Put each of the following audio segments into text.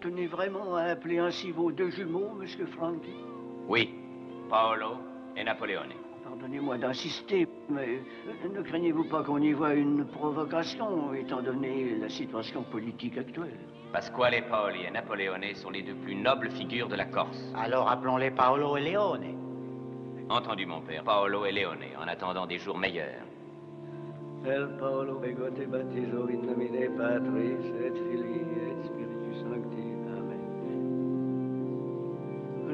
tenez vraiment à appeler ainsi vos deux jumeaux, monsieur Franchi? Oui, Paolo et Napoleone. Pardonnez-moi d'insister, mais ne craignez-vous pas qu'on y voie une provocation, étant donné la situation politique actuelle? Pasquale Paoli et Napoleone sont les deux plus nobles figures de la Corse. Alors appelons-les Paolo et Leone. Entendu, mon père, Paolo et Leone, en attendant des jours meilleurs. El Paolo ego te baptizo in nomine Patris et Filii et Spiritus Sancti. Amen.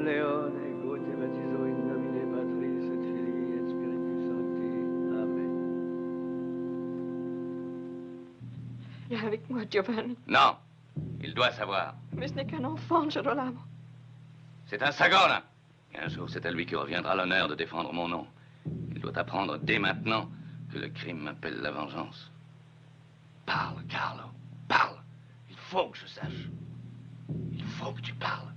Leone ego te baptizo in nomine Patris et Filii et Spiritus Sancti. Amen. Viens avec moi, Giovanni. Non, il doit savoir. Mais ce n'est qu'un enfant, Girolamo. C'est un Sagona. Et un jour, c'est à lui qui reviendra l'honneur de défendre mon nom. Il doit apprendre dès maintenant que le crime m'appelle la vengeance. Parle, Carlo, parle. Il faut que je sache. Il faut que tu parles.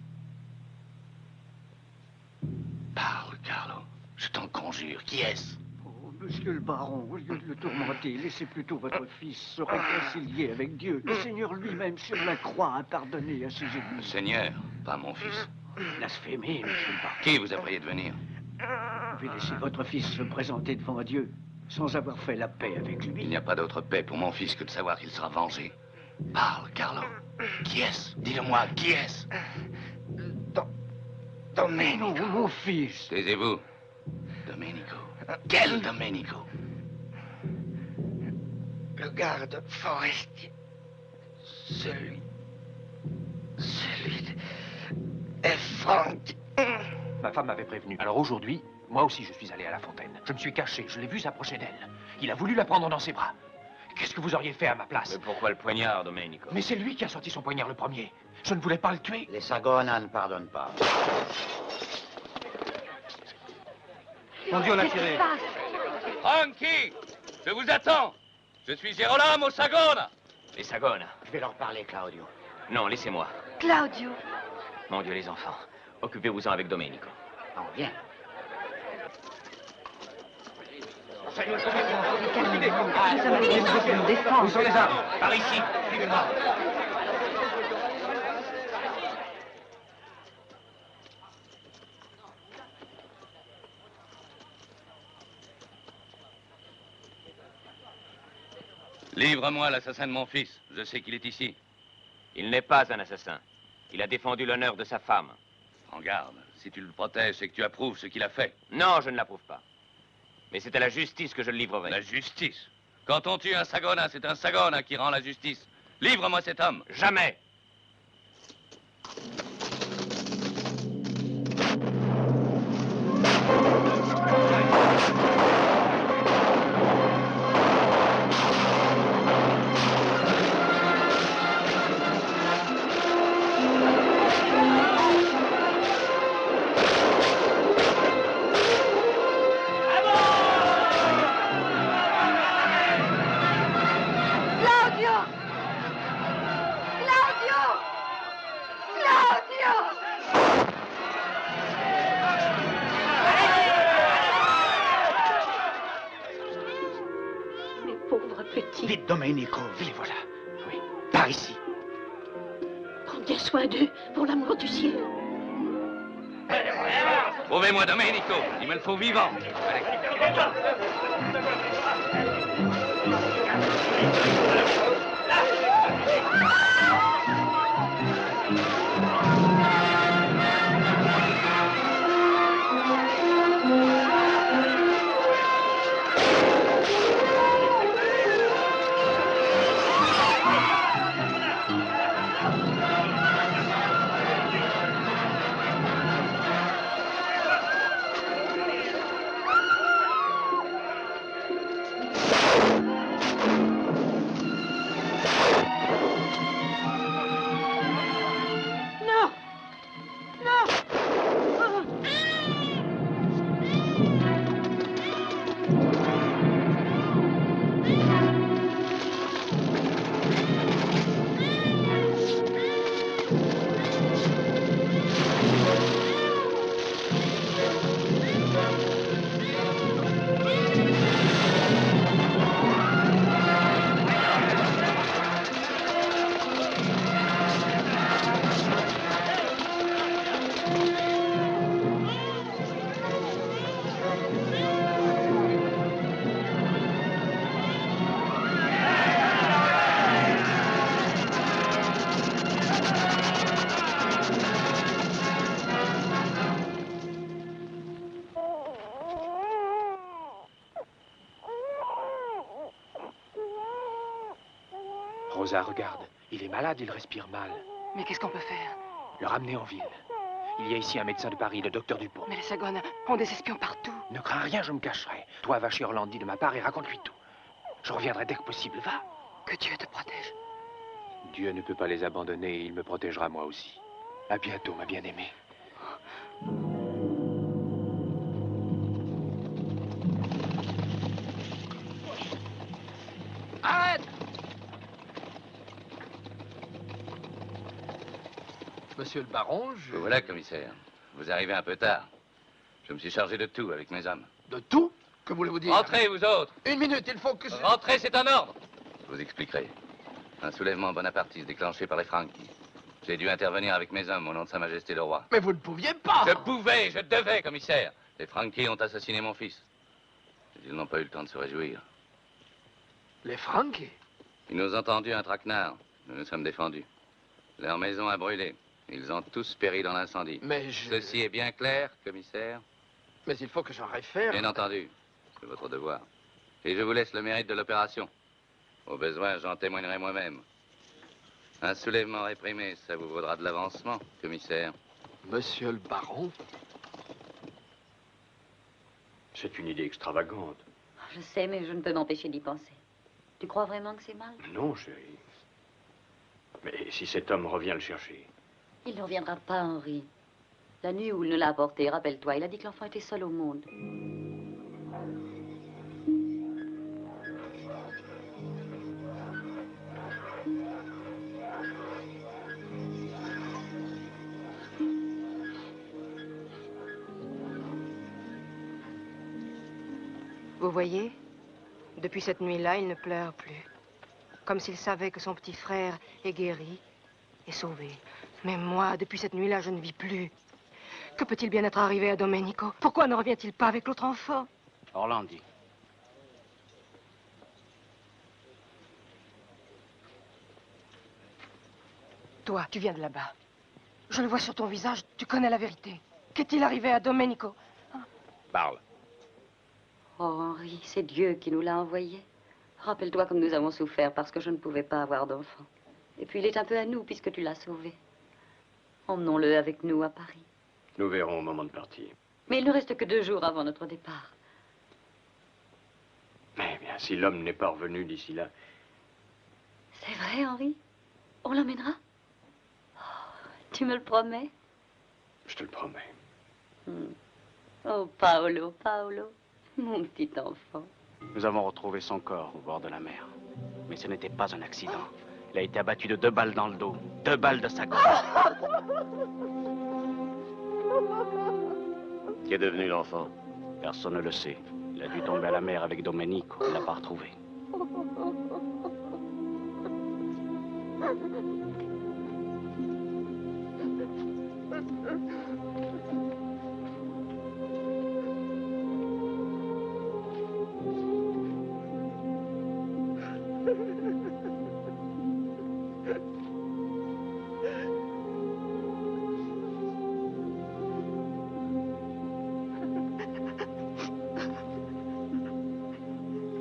Parle, Carlo. Je t'en conjure. Qui est-ce? Oh, monsieur le baron, au lieu de le tourmenter, laissez plutôt votre fils se réconcilier avec Dieu. Le Seigneur lui-même sur la croix a pardonné à ses Le ennemis. Seigneur, pas mon fils. Blasphémé, monsieur le baron. Qui vous a prié de venir? Vous pouvez laisser votre fils se présenter devant Dieu sans avoir fait la paix avec lui. Il n'y a pas d'autre paix pour mon fils que de savoir qu'il sera vengé. Parle, Carlo. Qui est-ce? Dis-le-moi, qui est-ce? Domenico. Non, mon fils. Taisez-vous. Domenico. Quel Domenico? Le garde forestier. Celui est Franck. Ma femme m'avait prévenu. Alors aujourd'hui, moi aussi je suis allé à la fontaine. Je me suis caché, je l'ai vu s'approcher d'elle. Il a voulu la prendre dans ses bras. Qu'est-ce que vous auriez fait à ma place? Mais pourquoi le poignard, Domenico? Mais c'est lui qui a sorti son poignard le premier. Je ne voulais pas le tuer. Les Sagona ne pardonnent pas. Mon Dieu, on a tiré. Franchi! Je vous attends! Je suis Girolamo Sagona! Les Sagona? Je vais leur parler, Claudio. Non, laissez-moi. Claudio. Mon Dieu, les enfants. Occupez-vous-en avec Domenico. On vient. Nous défendre. Où sont les armes? Par ici. Suivez-moi. Livre-moi l'assassin de mon fils. Je sais qu'il est ici. Il n'est pas un assassin. Il a défendu l'honneur de sa femme. Prends garde. Si tu le protèges, c'est que tu approuves ce qu'il a fait. Non, je ne l'approuve pas. Mais c'est à la justice que je le livrerai. La justice? Quand on tue un Sagona, c'est un Sagona qui rend la justice. Livre-moi cet homme. Jamais. Vite, Domenico. Les voilà. Oui, par ici. Prends bien soin d'eux, pour l'amour du ciel. Trouvez-moi Domenico. Il me le faut vivant. Rosa, regarde. Il est malade, il respire mal. Mais qu'est-ce qu'on peut faire? Le ramener en ville. Il y a ici un médecin de Paris, le docteur Dupont. Mais les Sagones ont des espions partout. Ne crains rien, je me cacherai. Toi, va chez Orlandi de ma part et raconte-lui tout. Je reviendrai dès que possible, va. Que Dieu te protège. Dieu ne peut pas les abandonner et il me protégera moi aussi. À bientôt, ma bien-aimée. Arrête! Monsieur le baron, Vous voilà, commissaire. Vous arrivez un peu tard. Je me suis chargé de tout avec mes hommes. De tout? Que voulez-vous dire? Rentrez, vous autres! Une minute, il faut que... Rentrez, c'est un ordre! Je vous expliquerai. Un soulèvement bonapartiste déclenché par les Franquis. J'ai dû intervenir avec mes hommes au nom de Sa Majesté le Roi. Mais vous ne pouviez pas! Je pouvais, je devais, commissaire. Les Franquis ont assassiné mon fils. Ils n'ont pas eu le temps de se réjouir. Les Franquis? Ils nous ont tendu un traquenard. Nous nous sommes défendus. Leur maison a brûlé. Ils ont tous péri dans l'incendie. Mais Ceci est bien clair, commissaire? Mais il faut que j'en réfère. Bien entendu. C'est votre devoir. Et je vous laisse le mérite de l'opération. Au besoin, j'en témoignerai moi-même. Un soulèvement réprimé, ça vous vaudra de l'avancement, commissaire. Monsieur le baron? C'est une idée extravagante. Je sais, mais je ne peux m'empêcher d'y penser. Tu crois vraiment que c'est mal? Non, chérie. Mais si cet homme revient le chercher? Il ne reviendra pas, Henri. La nuit où il nous l'a apporté, rappelle-toi, il a dit que l'enfant était seul au monde. Vous voyez, depuis cette nuit-là, il ne pleure plus. Comme s'il savait que son petit frère est guéri et sauvé. Mais moi, depuis cette nuit-là, je ne vis plus. Que peut-il bien être arrivé à Domenico? Pourquoi ne revient-il pas avec l'autre enfant? Orlandi. Toi, tu viens de là-bas. Je le vois sur ton visage, tu connais la vérité. Qu'est-il arrivé à Domenico? Parle. Oh, Henri, c'est Dieu qui nous l'a envoyé. Rappelle-toi comme nous avons souffert parce que je ne pouvais pas avoir d'enfant. Et puis il est un peu à nous puisque tu l'as sauvé. Emmenons-le avec nous à Paris. Nous verrons au moment de partir. Mais il ne reste que 2 jours avant notre départ. Mais bien, si l'homme n'est pas revenu d'ici là... C'est vrai, Henri? On l'emmènera? Oh, tu me le promets? Je te le promets. Oh, Paolo, Paolo, mon petit enfant. Nous avons retrouvé son corps au bord de la mer. Mais ce n'était pas un accident. Il a été abattu de 2 balles dans le dos. 2 balles de Sagon. Qu'est devenu l'enfant? Personne ne le sait. Il a dû tomber à la mer avec Domenico. Il ne l'a pas retrouvé.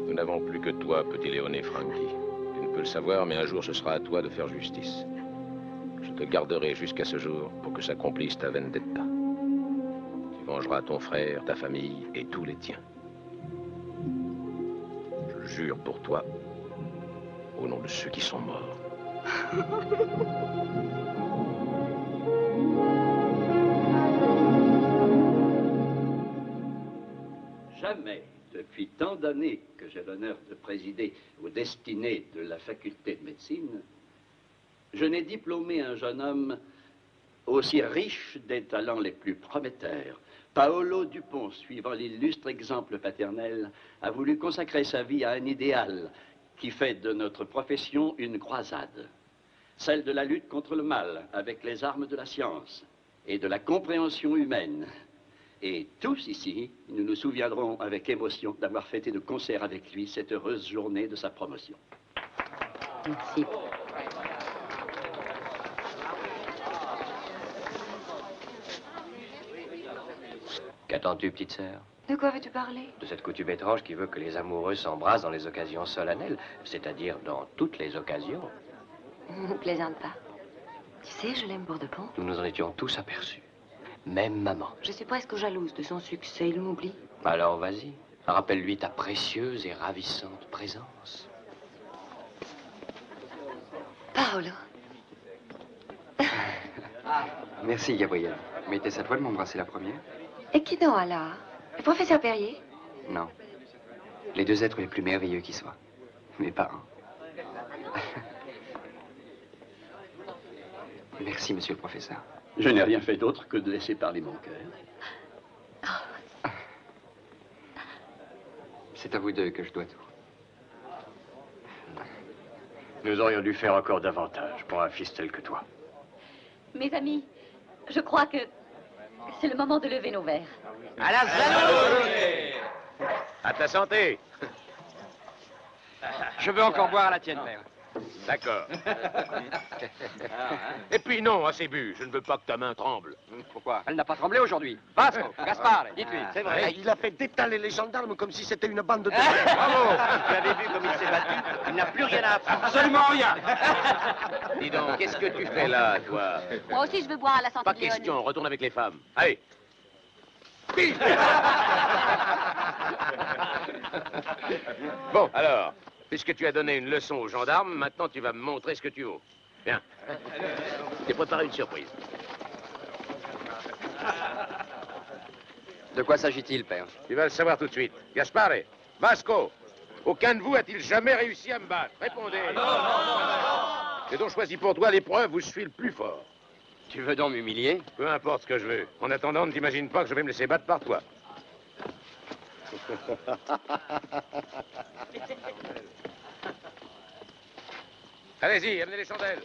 Nous n'avons plus que toi, petit Léoné Franchi. Tu ne peux le savoir, mais un jour ce sera à toi de faire justice. Je te garderai jusqu'à ce jour pour que s'accomplisse ta vendetta. Tu vengeras ton frère, ta famille et tous les tiens. Je le jure pour toi, au nom de ceux qui sont morts. Jamais, depuis tant d'années que j'ai l'honneur de présider aux destinées de la faculté de médecine, je n'ai diplômé un jeune homme aussi riche des talents les plus prometteurs. Paolo Dupont, suivant l'illustre exemple paternel, a voulu consacrer sa vie à un idéal qui fait de notre profession une croisade, celle de la lutte contre le mal avec les armes de la science et de la compréhension humaine. Et tous ici, nous nous souviendrons avec émotion d'avoir fêté de concert avec lui cette heureuse journée de sa promotion. Merci. Qu'attends-tu, petite sœur? De quoi veux-tu parler? De cette coutume étrange qui veut que les amoureux s'embrassent dans les occasions solennelles, c'est-à-dire dans toutes les occasions. Ne plaisante pas. Tu sais, je l'aime pour de bon. Nous nous en étions tous aperçus. Même maman. Je suis presque jalouse de son succès, il m'oublie. Alors vas-y, rappelle-lui ta précieuse et ravissante présence. Paolo. Merci, Gabriel. Mais était-ce à toi de m'embrasser la première? Et qui donc alors? Le professeur Perrier? Non. Les deux êtres les plus merveilleux qui soient. Mes parents. Merci, monsieur le professeur. Je n'ai rien fait d'autre que de laisser parler mon cœur. C'est à vous deux que je dois tout. Nous aurions dû faire encore davantage pour un fils tel que toi. Mes amis, je crois que c'est le moment de lever nos verres. À la salute! À ta santé! Je veux encore boire à la tienne, père. D'accord. Et puis non, assez bu. Je ne veux pas que ta main tremble. Pourquoi? Elle n'a pas tremblé aujourd'hui. Vasco, Gaspard, dites-lui. C'est vrai. Il a fait détaler les gendarmes comme si c'était une bande de... Bravo! Tu avais vu comme il s'est battu? Il n'a plus rien à apprendre. Absolument rien! Dis donc, qu'est-ce que tu fais là, toi? Moi aussi, je veux boire à la santé Pas de Léonie. question, retourne avec les femmes. Allez! Bon, alors, puisque tu as donné une leçon aux gendarmes, maintenant tu vas me montrer ce que tu vaux. Bien. J'ai préparé une surprise. De quoi s'agit-il, père? Tu vas le savoir tout de suite. Gaspare, Vasco, aucun de vous a-t-il jamais réussi à me battre? Répondez. J'ai donc choisi pour toi l'épreuve où je suis le plus fort. Tu veux donc m'humilier? Peu importe ce que je veux. En attendant, ne t'imagine pas que je vais me laisser battre par toi. Allez-y, amenez les chandelles.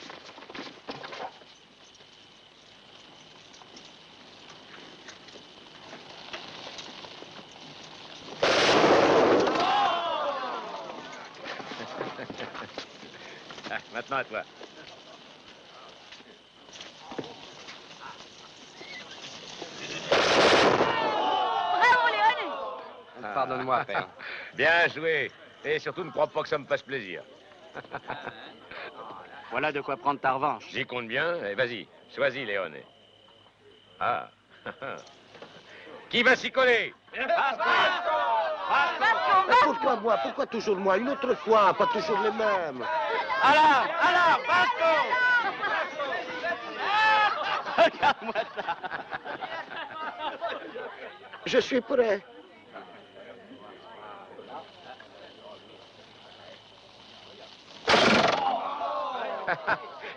Ah, maintenant à toi. Bravo, Léonie! Pardonne-moi, père. Bien joué. Et surtout, ne crois pas que ça me fasse plaisir. Voilà de quoi prendre ta revanche. J'y compte bien. Et vas-y, choisis, Léone. Ah. Qui va s'y coller? Pourquoi moi? Pourquoi toujours moi? Une autre fois, pas toujours les mêmes. Alors, Vasco! Regarde-moi ça. Je suis prêt.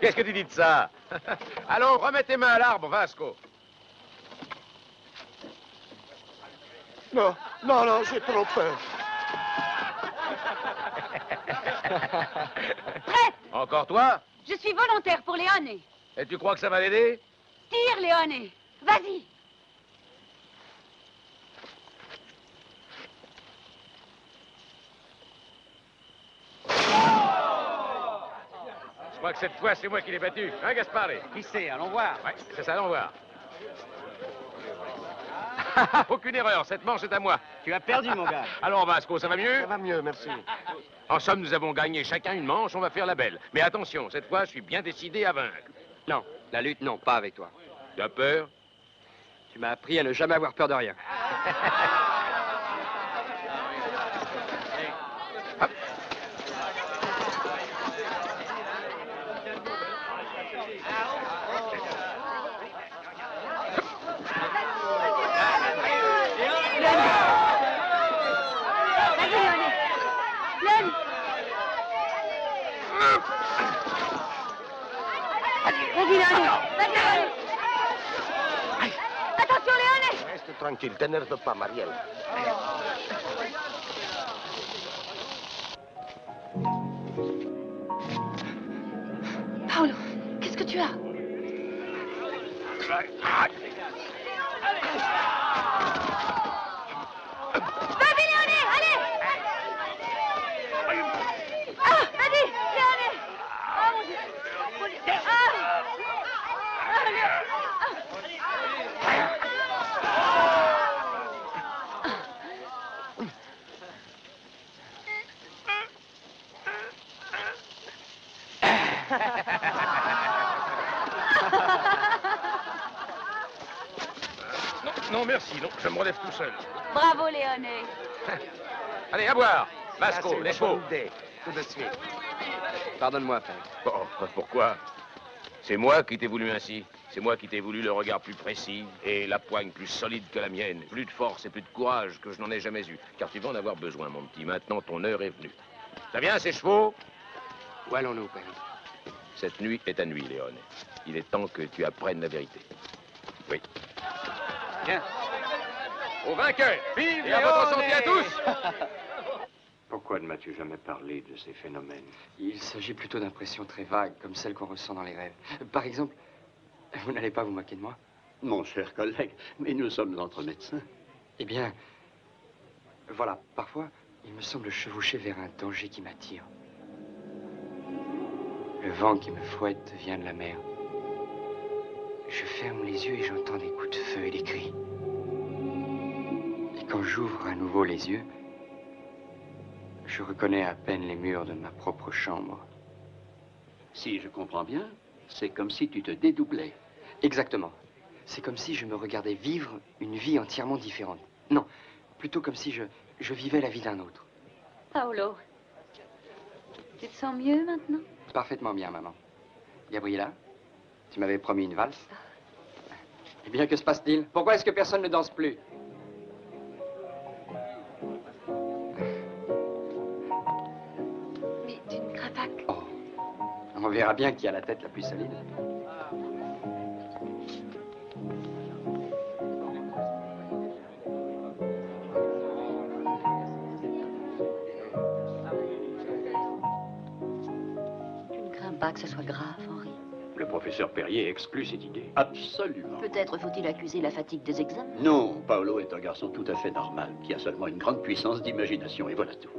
Qu'est-ce que tu dis de ça? Allons, remets tes mains à l'arbre, Vasco. Non, non, non, j'ai trop peur. Prête! Encore toi? Je suis volontaire pour Léonie. Et tu crois que ça va l'aider? Tire, Léonie. Vas-y. Je crois que cette fois, c'est moi qui l'ai battu. Hein, Gaspard? Qui sait? Allons voir. Ouais, c'est ça, allons voir. Aucune erreur, cette manche est à moi. Tu as perdu, mon gars. Alors, Vasco, ça va mieux? Ça va mieux, merci. En somme, nous avons gagné chacun une manche, on va faire la belle. Mais attention, cette fois, je suis bien décidé à vaincre. Non, la lutte, non, pas avec toi. Tu as peur? Tu m'as appris à ne jamais avoir peur de rien. Hop. Vas-y, Léonie. Vas-y, Léonie. Attention, Léonie. Reste tranquille, t'énerve pas, Marielle. Paolo, qu'est-ce que tu as? Vas-y, Léonie, allez. Ah, vas-y, Léonie. Ah, mon Dieu. Mon Dieu. Ah. Ah, Non, merci, non, je me relève tout seul. Bravo, Léoné. Allez, à boire. Vasco, Ah, c'est les une pots. bonne idée. Tout de suite. Pardonne-moi, Frank. Oh, pourquoi? C'est moi qui t'ai voulu ainsi. C'est moi qui t'ai voulu le regard plus précis et la poigne plus solide que la mienne. Plus de force et plus de courage que je n'en ai jamais eu. Car tu vas en avoir besoin, mon petit. Maintenant, ton heure est venue. Ça vient, ces chevaux? Où allons-nous, père? Cette nuit est ta nuit, Léon. Il est temps que tu apprennes la vérité. Oui. Tiens. Au vainqueur. Vive Et à votre santé à tous. Pourquoi ne m'as-tu jamais parlé de ces phénomènes? Il s'agit plutôt d'impressions très vagues, comme celles qu'on ressent dans les rêves. Par exemple, vous n'allez pas vous moquer de moi? Mon cher collègue, mais nous sommes entre médecins. Eh bien, voilà, parfois, il me semble chevaucher vers un danger qui m'attire. Le vent qui me fouette vient de la mer. Je ferme les yeux et j'entends des coups de feu et des cris. Et quand j'ouvre à nouveau les yeux, je reconnais à peine les murs de ma propre chambre. Si je comprends bien, c'est comme si tu te dédoublais. Exactement. C'est comme si je me regardais vivre une vie entièrement différente. Non, plutôt comme si je vivais la vie d'un autre. Paolo, tu te sens mieux maintenant? Parfaitement bien, maman. Gabriela, tu m'avais promis une valse. Eh bien, que se passe-t-il? Pourquoi est-ce que personne ne danse plus? Mais tu ne crains pas que... Oh, on verra bien qui a la tête la plus solide. Tu ne crains pas que ce soit grave, Henri? Le professeur Perrier exclut cette idée. Absolument. Peut-être faut-il accuser la fatigue des examens? Non, Paolo est un garçon tout à fait normal, qui a seulement une grande puissance d'imagination, et voilà tout.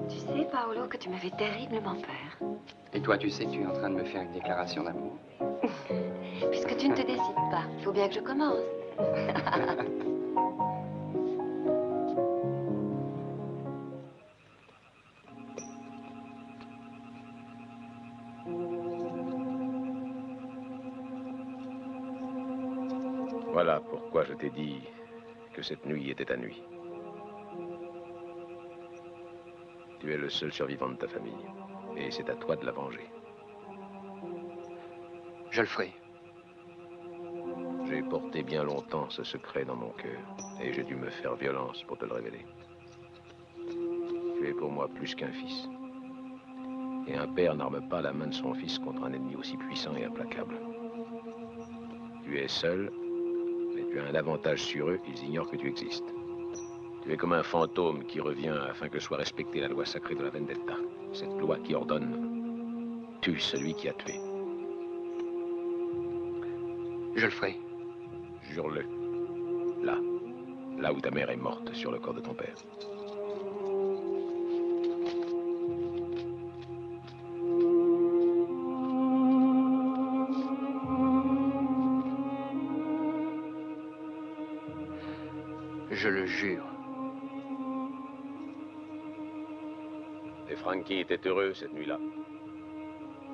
Tu sais, Paolo, que tu m'avais terriblement peur. Et toi, tu sais que tu es en train de me faire une déclaration d'amour. Puisque tu ne te décides pas, il faut bien que je commence. Voilà pourquoi je t'ai dit que cette nuit était ta nuit. Tu es le seul survivant de ta famille. Et c'est à toi de la venger. Je le ferai. J'ai porté bien longtemps ce secret dans mon cœur. Et j'ai dû me faire violence pour te le révéler. Tu es pour moi plus qu'un fils. Et un père n'arme pas la main de son fils contre un ennemi aussi puissant et implacable. Tu es seul, mais tu as un avantage sur eux, ils ignorent que tu existes. Tu es comme un fantôme qui revient afin que soit respectée la loi sacrée de la vendetta. Cette loi qui ordonne « tue celui qui a tué ». Je le ferai. Jure-le. Là où ta mère est morte sur le corps de ton père. Je le jure. Les Franchi étaient heureux cette nuit-là.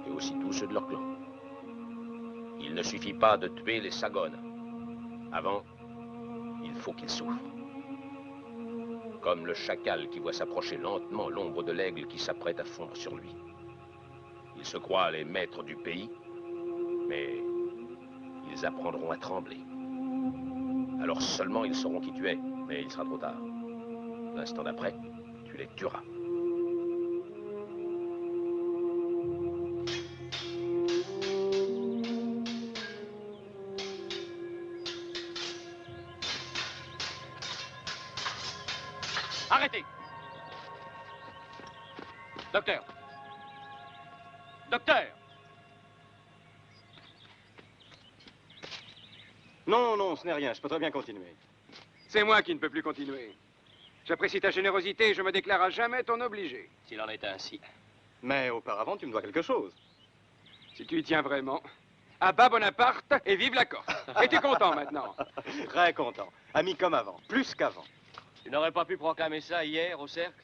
Et aussi tous ceux de leur clan. Il ne suffit pas de tuer les Sagones. Avant, il faut qu'ils souffrent. Comme le chacal qui voit s'approcher lentement l'ombre de l'aigle qui s'apprête à fondre sur lui. Ils se croient les maîtres du pays, mais ils apprendront à trembler. Alors seulement ils sauront qui tu es, mais il sera trop tard. L'instant d'après, tu les tueras. Arrêtez! Docteur! Docteur! Non, non, ce n'est rien. Je peux très bien continuer. C'est moi qui ne peux plus continuer. J'apprécie ta générosité et je me déclare à jamais ton obligé. S'il en était ainsi. Mais auparavant, tu me dois quelque chose. Si tu y tiens vraiment. À bas Bonaparte et vive la Corse. Et t'es content maintenant? Très content. Ami comme avant. Plus qu'avant. Tu n'aurais pas pu proclamer ça hier au cercle?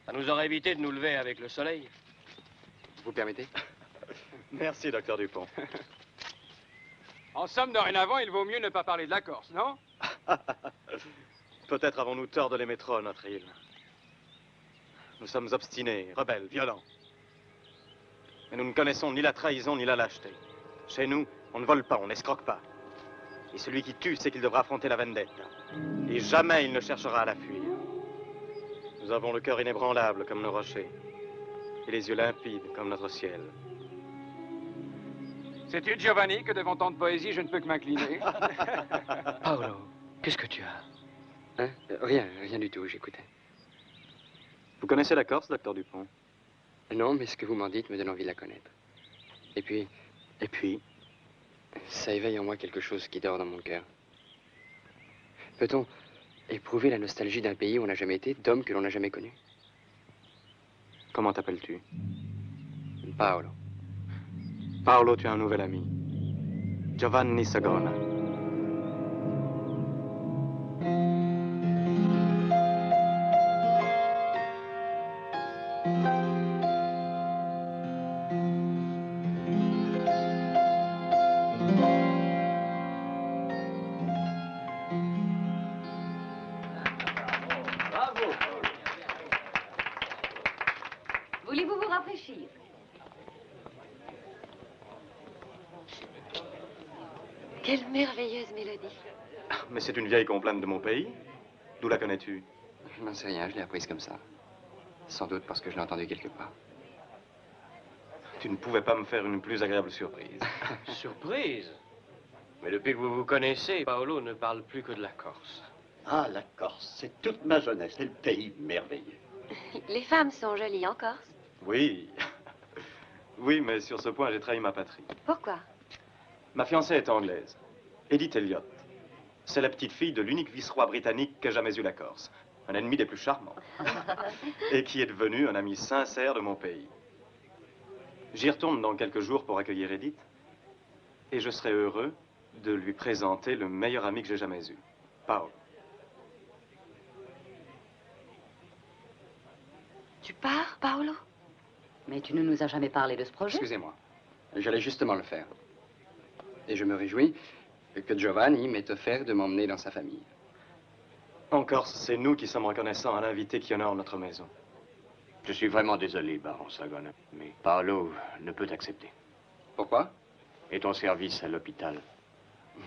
Ça nous aurait évité de nous lever avec le soleil. Vous permettez? Merci, docteur Dupont. En En somme, dorénavant, il vaut mieux ne pas parler de la Corse, non? Peut-être avons-nous tort de l'aimer trop, notre île. Nous sommes obstinés, rebelles, violents. Mais nous ne connaissons ni la trahison ni la lâcheté. Chez nous, on ne vole pas, on n'escroque pas. Et celui qui tue sait qu'il devra affronter la vendetta. Et jamais il ne cherchera à la fuir. Nous avons le cœur inébranlable comme nos rochers. Et les yeux limpides comme notre ciel. Sais-tu, Giovanni, que devant tant de poésie, je ne peux que m'incliner? Paolo, qu'est-ce que tu as? Hein? Rien du tout, j'écoutais. Vous connaissez la Corse, docteur Dupont? Non, mais ce que vous m'en dites me donne envie de la connaître. Et puis... Et puis? Ça éveille en moi quelque chose qui dort dans mon cœur. Peut-on éprouver la nostalgie d'un pays où on n'a jamais été, d'hommes que l'on n'a jamais connus? Comment t'appelles-tu? Paolo. Paolo, tu as un nouvel ami. Giovanni Sagona. Voulez-vous vous rafraîchir? Quelle merveilleuse mélodie. Mais c'est une vieille complainte de mon pays. D'où la connais-tu? Je n'en sais rien, je l'ai apprise comme ça. Sans doute parce que je l'ai entendue quelque part. Tu ne pouvais pas me faire une plus agréable surprise. Surprise? Mais depuis que vous vous connaissez, Paolo ne parle plus que de la Corse. Ah, la Corse, c'est toute ma jeunesse, c'est le pays merveilleux. Les femmes sont jolies en Corse. Oui. Oui, mais sur ce point, j'ai trahi ma patrie. Pourquoi? Ma fiancée est anglaise. Edith Elliot. C'est la petite fille de l'unique vice-roi britannique qu'ait jamais eu la Corse. Un ennemi des plus charmants. Et qui est devenu un ami sincère de mon pays. J'y retourne dans quelques jours pour accueillir Edith. Et je serai heureux de lui présenter le meilleur ami que j'ai jamais eu. Paolo. Tu pars, Paolo? Mais tu ne nous as jamais parlé de ce projet. Excusez-moi. J'allais justement le faire. Et je me réjouis que Giovanni m'ait offert de m'emmener dans sa famille. En Corse, c'est nous qui sommes reconnaissants à l'invité qui honore notre maison. Je suis vraiment désolé, baron Sagona, mais Paolo ne peut accepter. Pourquoi? Et ton service à l'hôpital?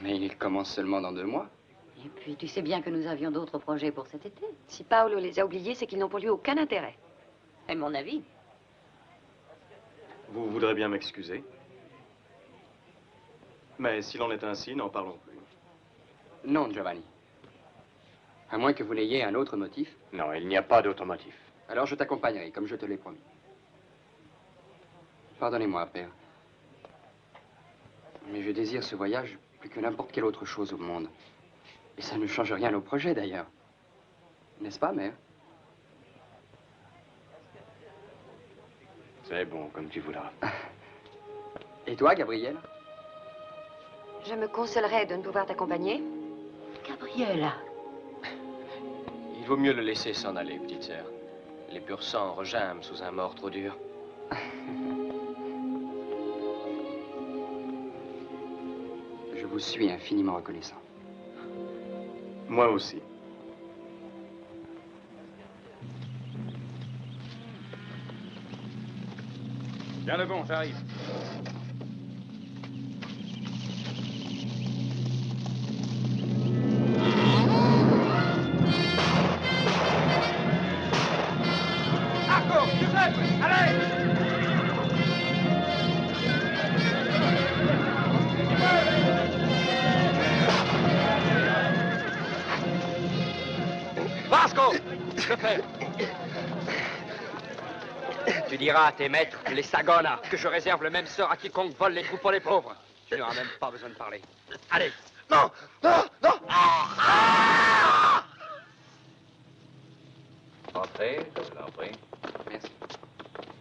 Mais il commence seulement dans 2 mois. Et puis, tu sais bien que nous avions d'autres projets pour cet été. Si Paolo les a oubliés, c'est qu'ils n'ont pour lui aucun intérêt. C'est mon avis. Vous voudrez bien m'excuser. Mais s'il en est ainsi, n'en parlons plus. Non, Giovanni. À moins que vous n'ayez un autre motif. Non, il n'y a pas d'autre motif. Alors je t'accompagnerai, comme je te l'ai promis. Pardonnez-moi, père. Mais je désire ce voyage plus que n'importe quelle autre chose au monde. Et ça ne change rien au projet, d'ailleurs. N'est-ce pas, mère? C'est bon, comme tu voudras. Et toi, Gabrielle? Je me consolerais de ne pouvoir t'accompagner. Gabriella. Il vaut mieux le laisser s'en aller, petite sœur. Les purs sangs regiment sous un mort trop dur. Je vous suis infiniment reconnaissant. Moi aussi. Bien le bon, j'arrive. Marco, Giuseppe, allez! Vasco! Que faire? Tu diras à tes maîtres, les Sagona, que je réserve le même sort à quiconque vole les troupeaux des pauvres. Tu n'auras même pas besoin de parler. Allez! Non! Non! Non! Entrez, je vous en prie. Merci.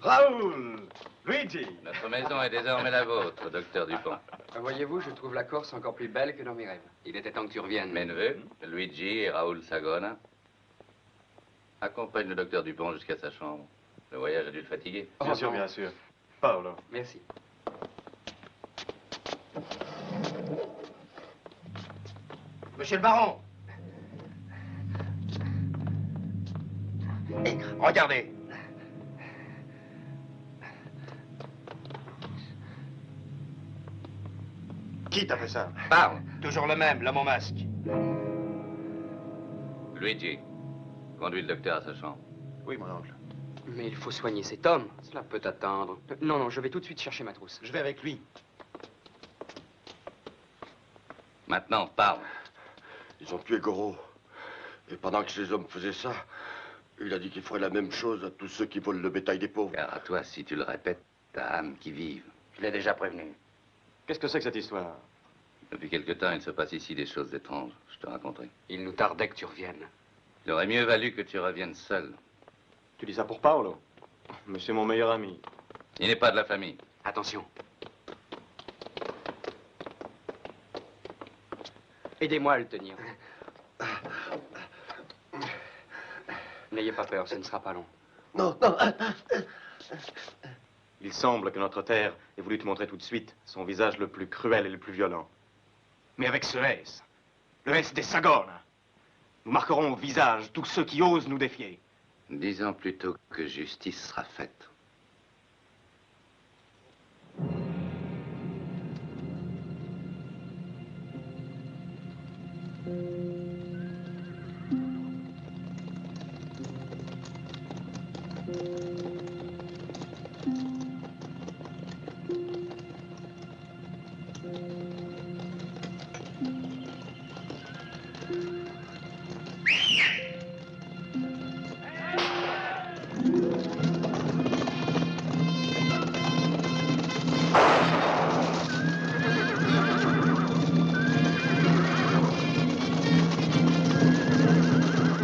Raoul! Luigi! Notre maison est désormais la vôtre, docteur Dupont. Voyez-vous, je trouve la Corse encore plus belle que dans mes rêves. Il était temps que tu reviennes. Mes neveux, Luigi et Raoul Sagona, accompagnent le docteur Dupont jusqu'à sa chambre. Le voyage a dû le fatiguer. Bien sûr, bien sûr. Paolo. Merci. Monsieur le baron. Eh, regardez. Qui t'a fait ça? Parle. Toujours le même, l'homme au masque. Luigi, conduis le docteur à sa chambre. Oui, mon oncle. Mais il faut soigner cet homme. Cela peut attendre. Non, non, je vais tout de suite chercher ma trousse. Je vais avec lui. Maintenant, parle. Ils ont tué Goro. Et pendant que ces hommes faisaient ça, il a dit qu'il ferait la même chose à tous ceux qui volent le bétail des pauvres. Car à toi, si tu le répètes, ta âme qui vive. Je l'ai déjà prévenu. Qu'est-ce que c'est que cette histoire? Depuis quelque temps, il se passe ici des choses étranges. Je te raconterai. Il nous tardait que tu reviennes. Il aurait mieux valu que tu reviennes seul. Tu dis ça pour Paolo? Mais c'est mon meilleur ami. Il n'est pas de la famille. Attention. Aidez-moi à le tenir. N'ayez pas peur, ce ne sera pas long. Non, non. Il semble que notre terre ait voulu te montrer tout de suite son visage le plus cruel et le plus violent. Mais avec ce S, le S des Sagona, nous marquerons au visage tous ceux qui osent nous défier. Disons plutôt que justice sera faite.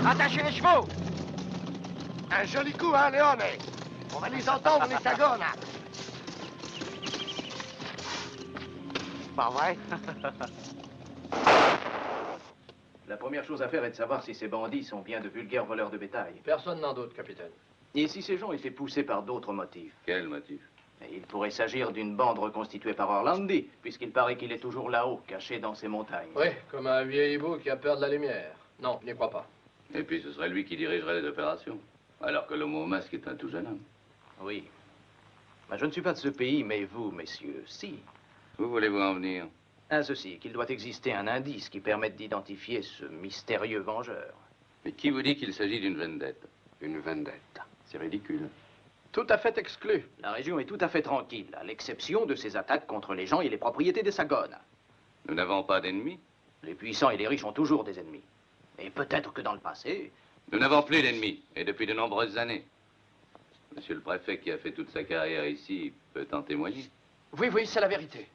Attachez les chevaux! Un joli coup, hein, Léone? On va les entendre, les Sagona. Pas vrai? La première chose à faire est de savoir si ces bandits sont bien de vulgaires voleurs de bétail. Personne n'en doute, capitaine. Et si ces gens étaient poussés par d'autres motifs? Quel motif? Il pourrait s'agir d'une bande reconstituée par Orlandi, puisqu'il paraît qu'il est toujours là-haut, caché dans ces montagnes. Oui, comme un vieil hibou qui a peur de la lumière. Non, je n'y crois pas. Et puis ce serait lui qui dirigerait les opérations. Alors que l'homme au masque est un tout jeune homme. Oui. Ben, je ne suis pas de ce pays, mais vous, messieurs, si. Où voulez-vous en venir? À ceci, qu'il doit exister un indice qui permette d'identifier ce mystérieux vengeur. Mais qui vous dit qu'il s'agit d'une vendette? Une vendette. C'est ridicule. Tout à fait exclu. La région est tout à fait tranquille, à l'exception de ces attaques contre les gens et les propriétés des Sagona. Nous n'avons pas d'ennemis? Les puissants et les riches ont toujours des ennemis. Et peut-être que dans le passé... Nous n'avons plus d'ennemis, et depuis de nombreuses années. Monsieur le préfet, qui a fait toute sa carrière ici, peut en témoigner. Oui, oui, c'est la vérité.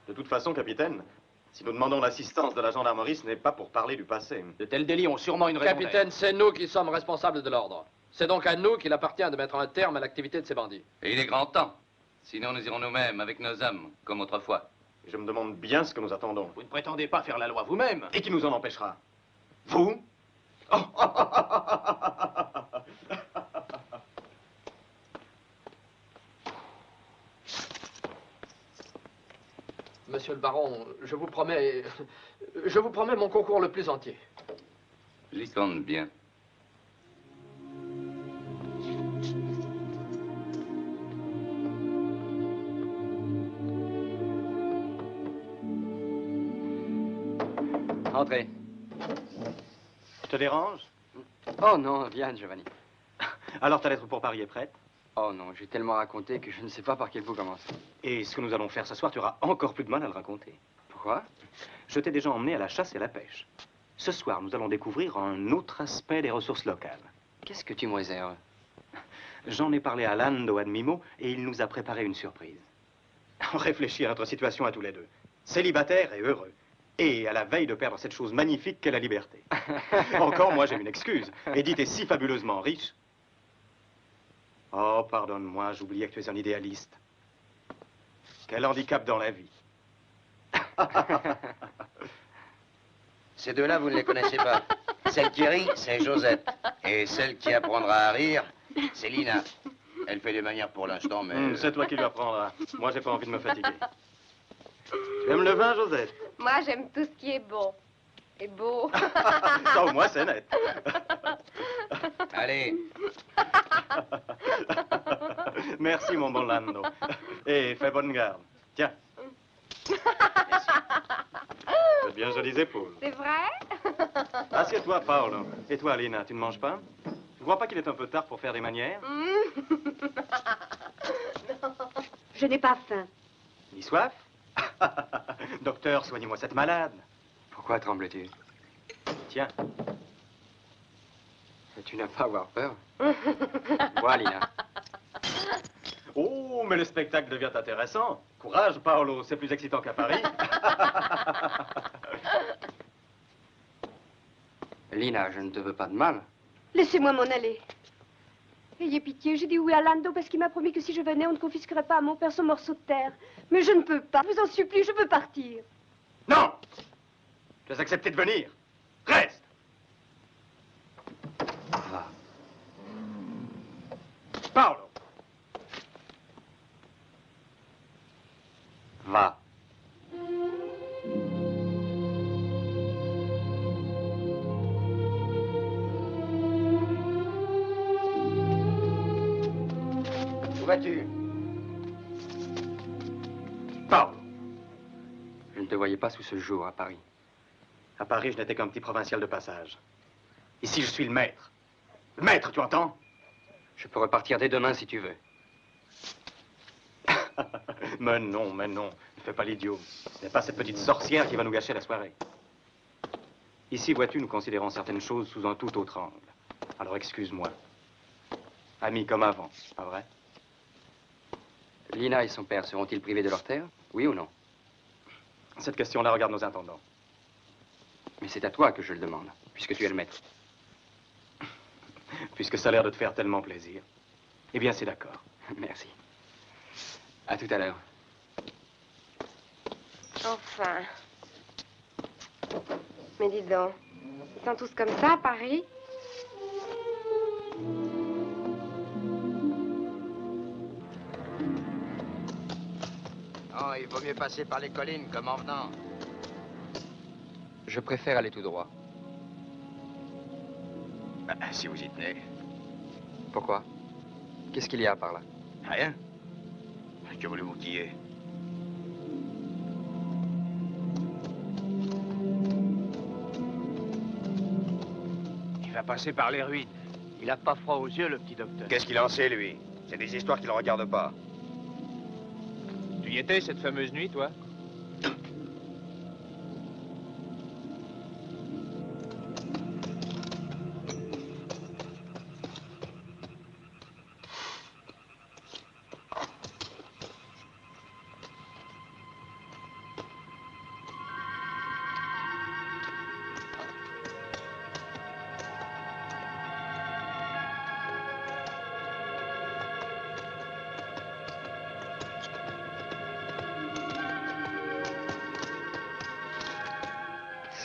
De toute façon, capitaine, si nous demandons l'assistance de la gendarmerie, ce n'est pas pour parler du passé. De tels délits ont sûrement une raison. Capitaine, c'est nous qui sommes responsables de l'ordre. C'est donc à nous qu'il appartient de mettre un terme à l'activité de ces bandits. Et il est grand temps. Sinon, nous irons nous-mêmes avec nos hommes, comme autrefois. Je me demande bien ce que nous attendons. Vous ne prétendez pas faire la loi vous-même? Et qui nous en empêchera? Vous? Monsieur le baron, je vous promets mon concours le plus entier. J'y compte bien. Entrez. Je te dérange? Oh non, viens, Giovanni. Alors ta lettre pour Paris est prête? Oh non, j'ai tellement raconté que je ne sais pas par quel bout commencer. Et ce que nous allons faire ce soir, tu auras encore plus de mal à le raconter. Pourquoi? Je t'ai déjà emmené à la chasse et à la pêche. Ce soir, nous allons découvrir un autre aspect des ressources locales. Qu'est-ce que tu me réserves? J'en ai parlé à Lando Admimo et il nous a préparé une surprise. On réfléchit à notre situation à tous les deux. Célibataire et heureux. Et à la veille de perdre cette chose magnifique qu'est la liberté. Encore, moi, j'ai une excuse. Edith est si fabuleusement riche. Oh, pardonne-moi, j'oubliais que tu es un idéaliste. Quel handicap dans la vie. Ces deux-là, vous ne les connaissez pas. Celle qui rit, c'est Josette. Et celle qui apprendra à rire, c'est Lina. Elle fait des manières pour l'instant, mais... C'est toi qui lui apprendras. Moi, j'ai pas envie de me fatiguer. Tu aimes le vin, Josette? Moi, j'aime tout ce qui est bon. est beau. Ça, au moins, c'est net. Allez. Merci, mon bon Lando. Et fais bonne garde. Tiens. T'as bien jolies épaules. C'est vrai? Assieds-toi, Paolo. Et toi, Lina, tu ne manges pas? Tu crois pas qu'il est un peu tard pour faire des manières? Non. Je n'ai pas faim. Ni soif? Docteur, soignez-moi cette malade. Pourquoi trembles-tu? Tiens. Mais tu n'as pas à avoir peur. Bois, Lina. Oh, mais le spectacle devient intéressant. Courage, Paolo, c'est plus excitant qu'à Paris. Lina, je ne te veux pas de mal. Laissez-moi m'en aller. Ayez pitié, j'ai dit oui à Lando parce qu'il m'a promis que si je venais, on ne confisquerait pas à mon père son morceau de terre. Mais je ne peux pas. Je vous en supplie, je veux partir. Non! Tu as accepté de venir. Reste! Va. Paolo! Va. Où vas-tu? Paolo! Je ne te voyais pas sous ce jour à Paris. À Paris, je n'étais qu'un petit provincial de passage. Ici, je suis le maître. Le maître, tu entends? Je peux repartir dès demain si tu veux. Mais non, ne fais pas l'idiot. Ce n'est pas cette petite sorcière qui va nous gâcher la soirée. Ici, vois-tu, nous considérons certaines choses sous un tout autre angle. Alors excuse-moi. Amis comme avant, pas vrai? Lina et son père seront-ils privés de leur terre? Oui ou non? Cette question-là regarde nos intendants. Mais c'est à toi que je le demande, puisque tu es le maître. Puisque ça a l'air de te faire tellement plaisir. Eh bien, c'est d'accord. Merci. À tout à l'heure. Enfin. Mais dis donc, ils sont tous comme ça à Paris? Non, il vaut mieux passer par les collines comme en venant. Je préfère aller tout droit. Si vous y tenez. Pourquoi? Qu'est-ce qu'il y a par là? Rien. Que voulez-vous qu'il y ait? Il va passer par les ruines. Il a pas froid aux yeux, le petit docteur. Qu'est-ce qu'il en sait, lui? C'est des histoires qui ne le regardent pas. Tu y étais cette fameuse nuit, toi?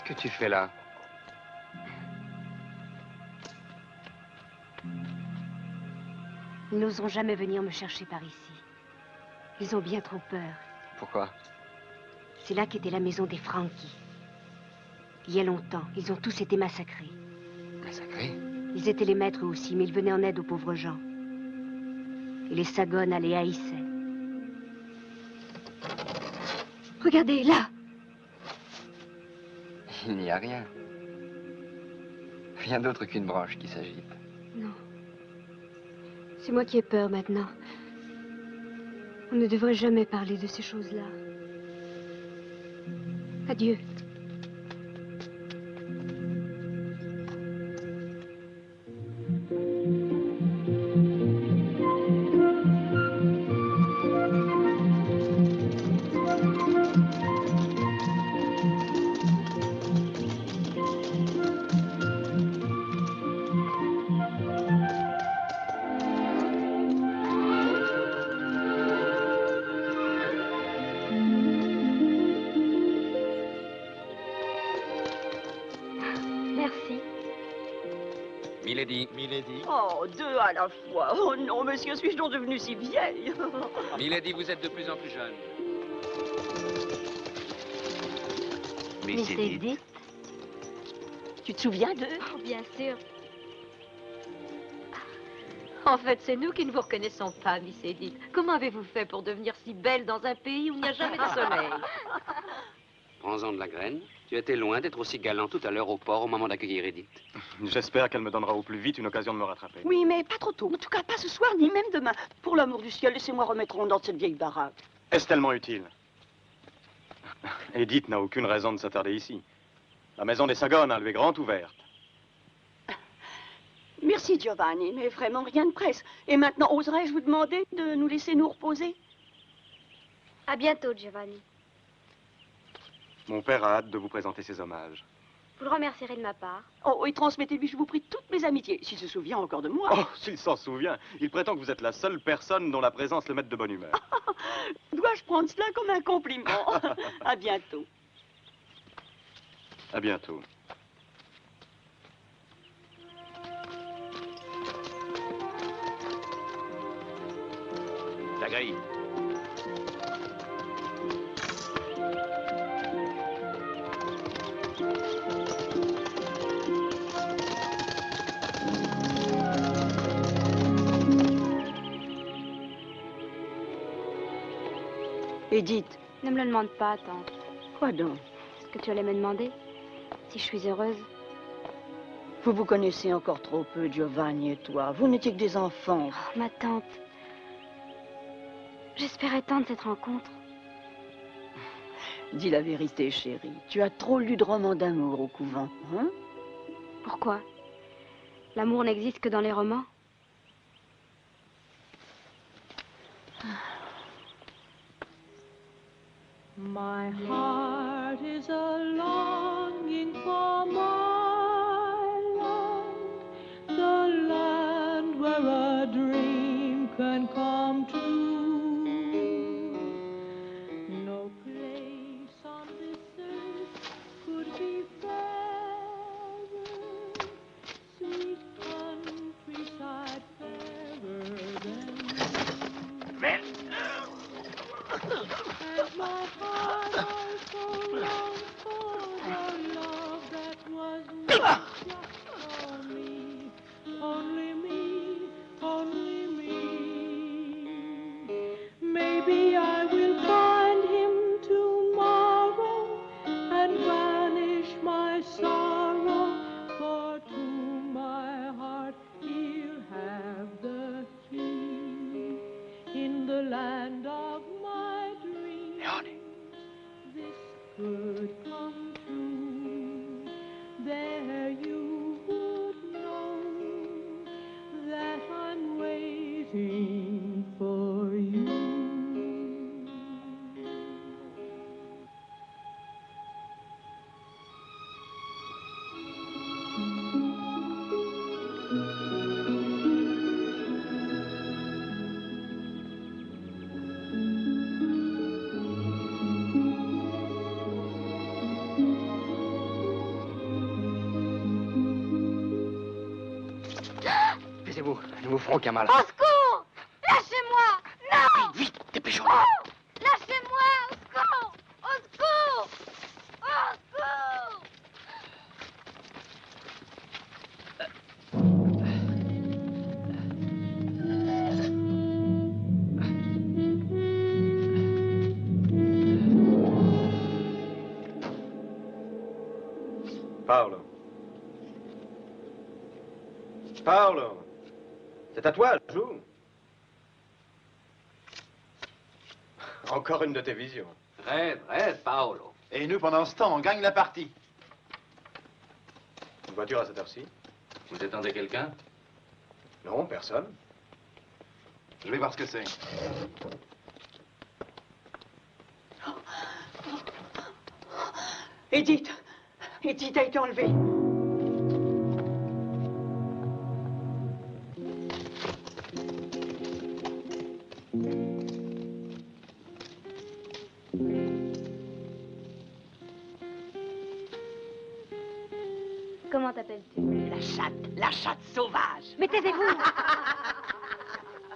Qu'est-ce que tu fais là? Ils n'oseront jamais venir me chercher par ici. Ils ont bien trop peur. Pourquoi? C'est là qu'était la maison des Franchi. Il y a longtemps, ils ont tous été massacrés. Massacrés? Ils étaient les maîtres aussi, mais ils venaient en aide aux pauvres gens. Et les Sagones les haïssaient. Regardez, là! Il n'y a rien. Rien d'autre qu'une branche qui s'agite. Non. C'est moi qui ai peur maintenant. On ne devrait jamais parler de ces choses-là. Adieu. Milady. Oh, deux à la fois. Oh non, monsieur, suis-je donc devenue si vieille? Milady, vous êtes de plus en plus jeune. Miss Edith. Tu te souviens d'eux? Oh, bien sûr. En fait, c'est nous qui ne vous reconnaissons pas, Miss Edith. Comment avez-vous fait pour devenir si belle dans un pays où il n'y a jamais de soleil? Prends-en de la graine. Tu étais loin d'être aussi galant tout à l'heure au port au moment d'accueillir Edith. J'espère qu'elle me donnera au plus vite une occasion de me rattraper. Oui, mais pas trop tôt. En tout cas, pas ce soir, ni même demain. Pour l'amour du ciel, laissez-moi remettre rond dans cette vieille baraque. Est-ce tellement utile? Edith n'a aucune raison de s'attarder ici. La maison des Sagona lui est grande ouverte. Merci, Giovanni, mais vraiment rien ne presse. Et maintenant, oserais-je vous demander de nous laisser nous reposer? À bientôt, Giovanni. Mon père a hâte de vous présenter ses hommages. Vous le remercierez de ma part. Oh, et transmettez-lui, je vous prie, toutes mes amitiés, s'il se souvient encore de moi. Oh, s'il s'en souvient, il prétend que vous êtes la seule personne dont la présence le mette de bonne humeur. Dois-je prendre cela comme un compliment? À bientôt. À bientôt. La grille. Edith. Ne me le demande pas, tante. Quoi donc? Est-ce que tu allais me demander si je suis heureuse? Vous vous connaissez encore trop peu, Giovanni et toi. Vous n'étiez que des enfants. Oh, ma tante. J'espérais tant de cette rencontre. Dis la vérité, chérie. Tu as trop lu de romans d'amour au couvent, hein? Pourquoi? L'amour n'existe que dans les romans? My heart is a longing for my land, the land where a dream can come true. No place on this earth could be fairer, sweet countryside fairer than you. And my heart also longs for the love that was meant just for me, only me, only me. Maybe I will find him tomorrow and banish my sorrow, for to my heart he'll have the key. In the land of my dreams, this could come true. There you would know that I'm waiting for you. Taisez-vous, nous vous ferons qu'un mal. Au secours! Lâchez-moi! Non! Vite, vite, dépêchons-nous. Oh! Lâchez-moi! Au secours! Au secours! Au secours! Paolo. Paolo. C'est à toi, joue. Encore une de tes visions. Rêve, rêve, Paolo. Et nous, pendant ce temps, on gagne la partie. Une voiture à cette heure-ci? Vous attendez quelqu'un? Non, personne. Je vais voir ce que c'est. Edith! Edith a été enlevée. Comment t'appelles-tu? La chatte sauvage. Mais taisez-vous!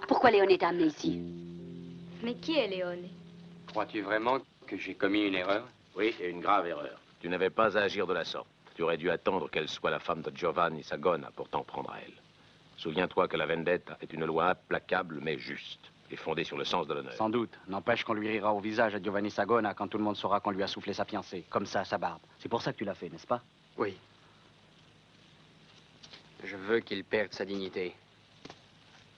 Pourquoi Léoné t'a amené ici? Mais qui est Léoné? Crois-tu vraiment que j'ai commis une erreur? Oui, et une grave erreur. Tu n'avais pas à agir de la sorte. Tu aurais dû attendre qu'elle soit la femme de Giovanni Sagona pour t'en prendre à elle. Souviens-toi que la vendetta est une loi implacable mais juste et fondée sur le sens de l'honneur. Sans doute. N'empêche qu'on lui rira au visage à Giovanni Sagona quand tout le monde saura qu'on lui a soufflé sa fiancée. Comme ça, à sa barbe. C'est pour ça que tu l'as fait, n'est-ce pas? Oui. Je veux qu'il perde sa dignité.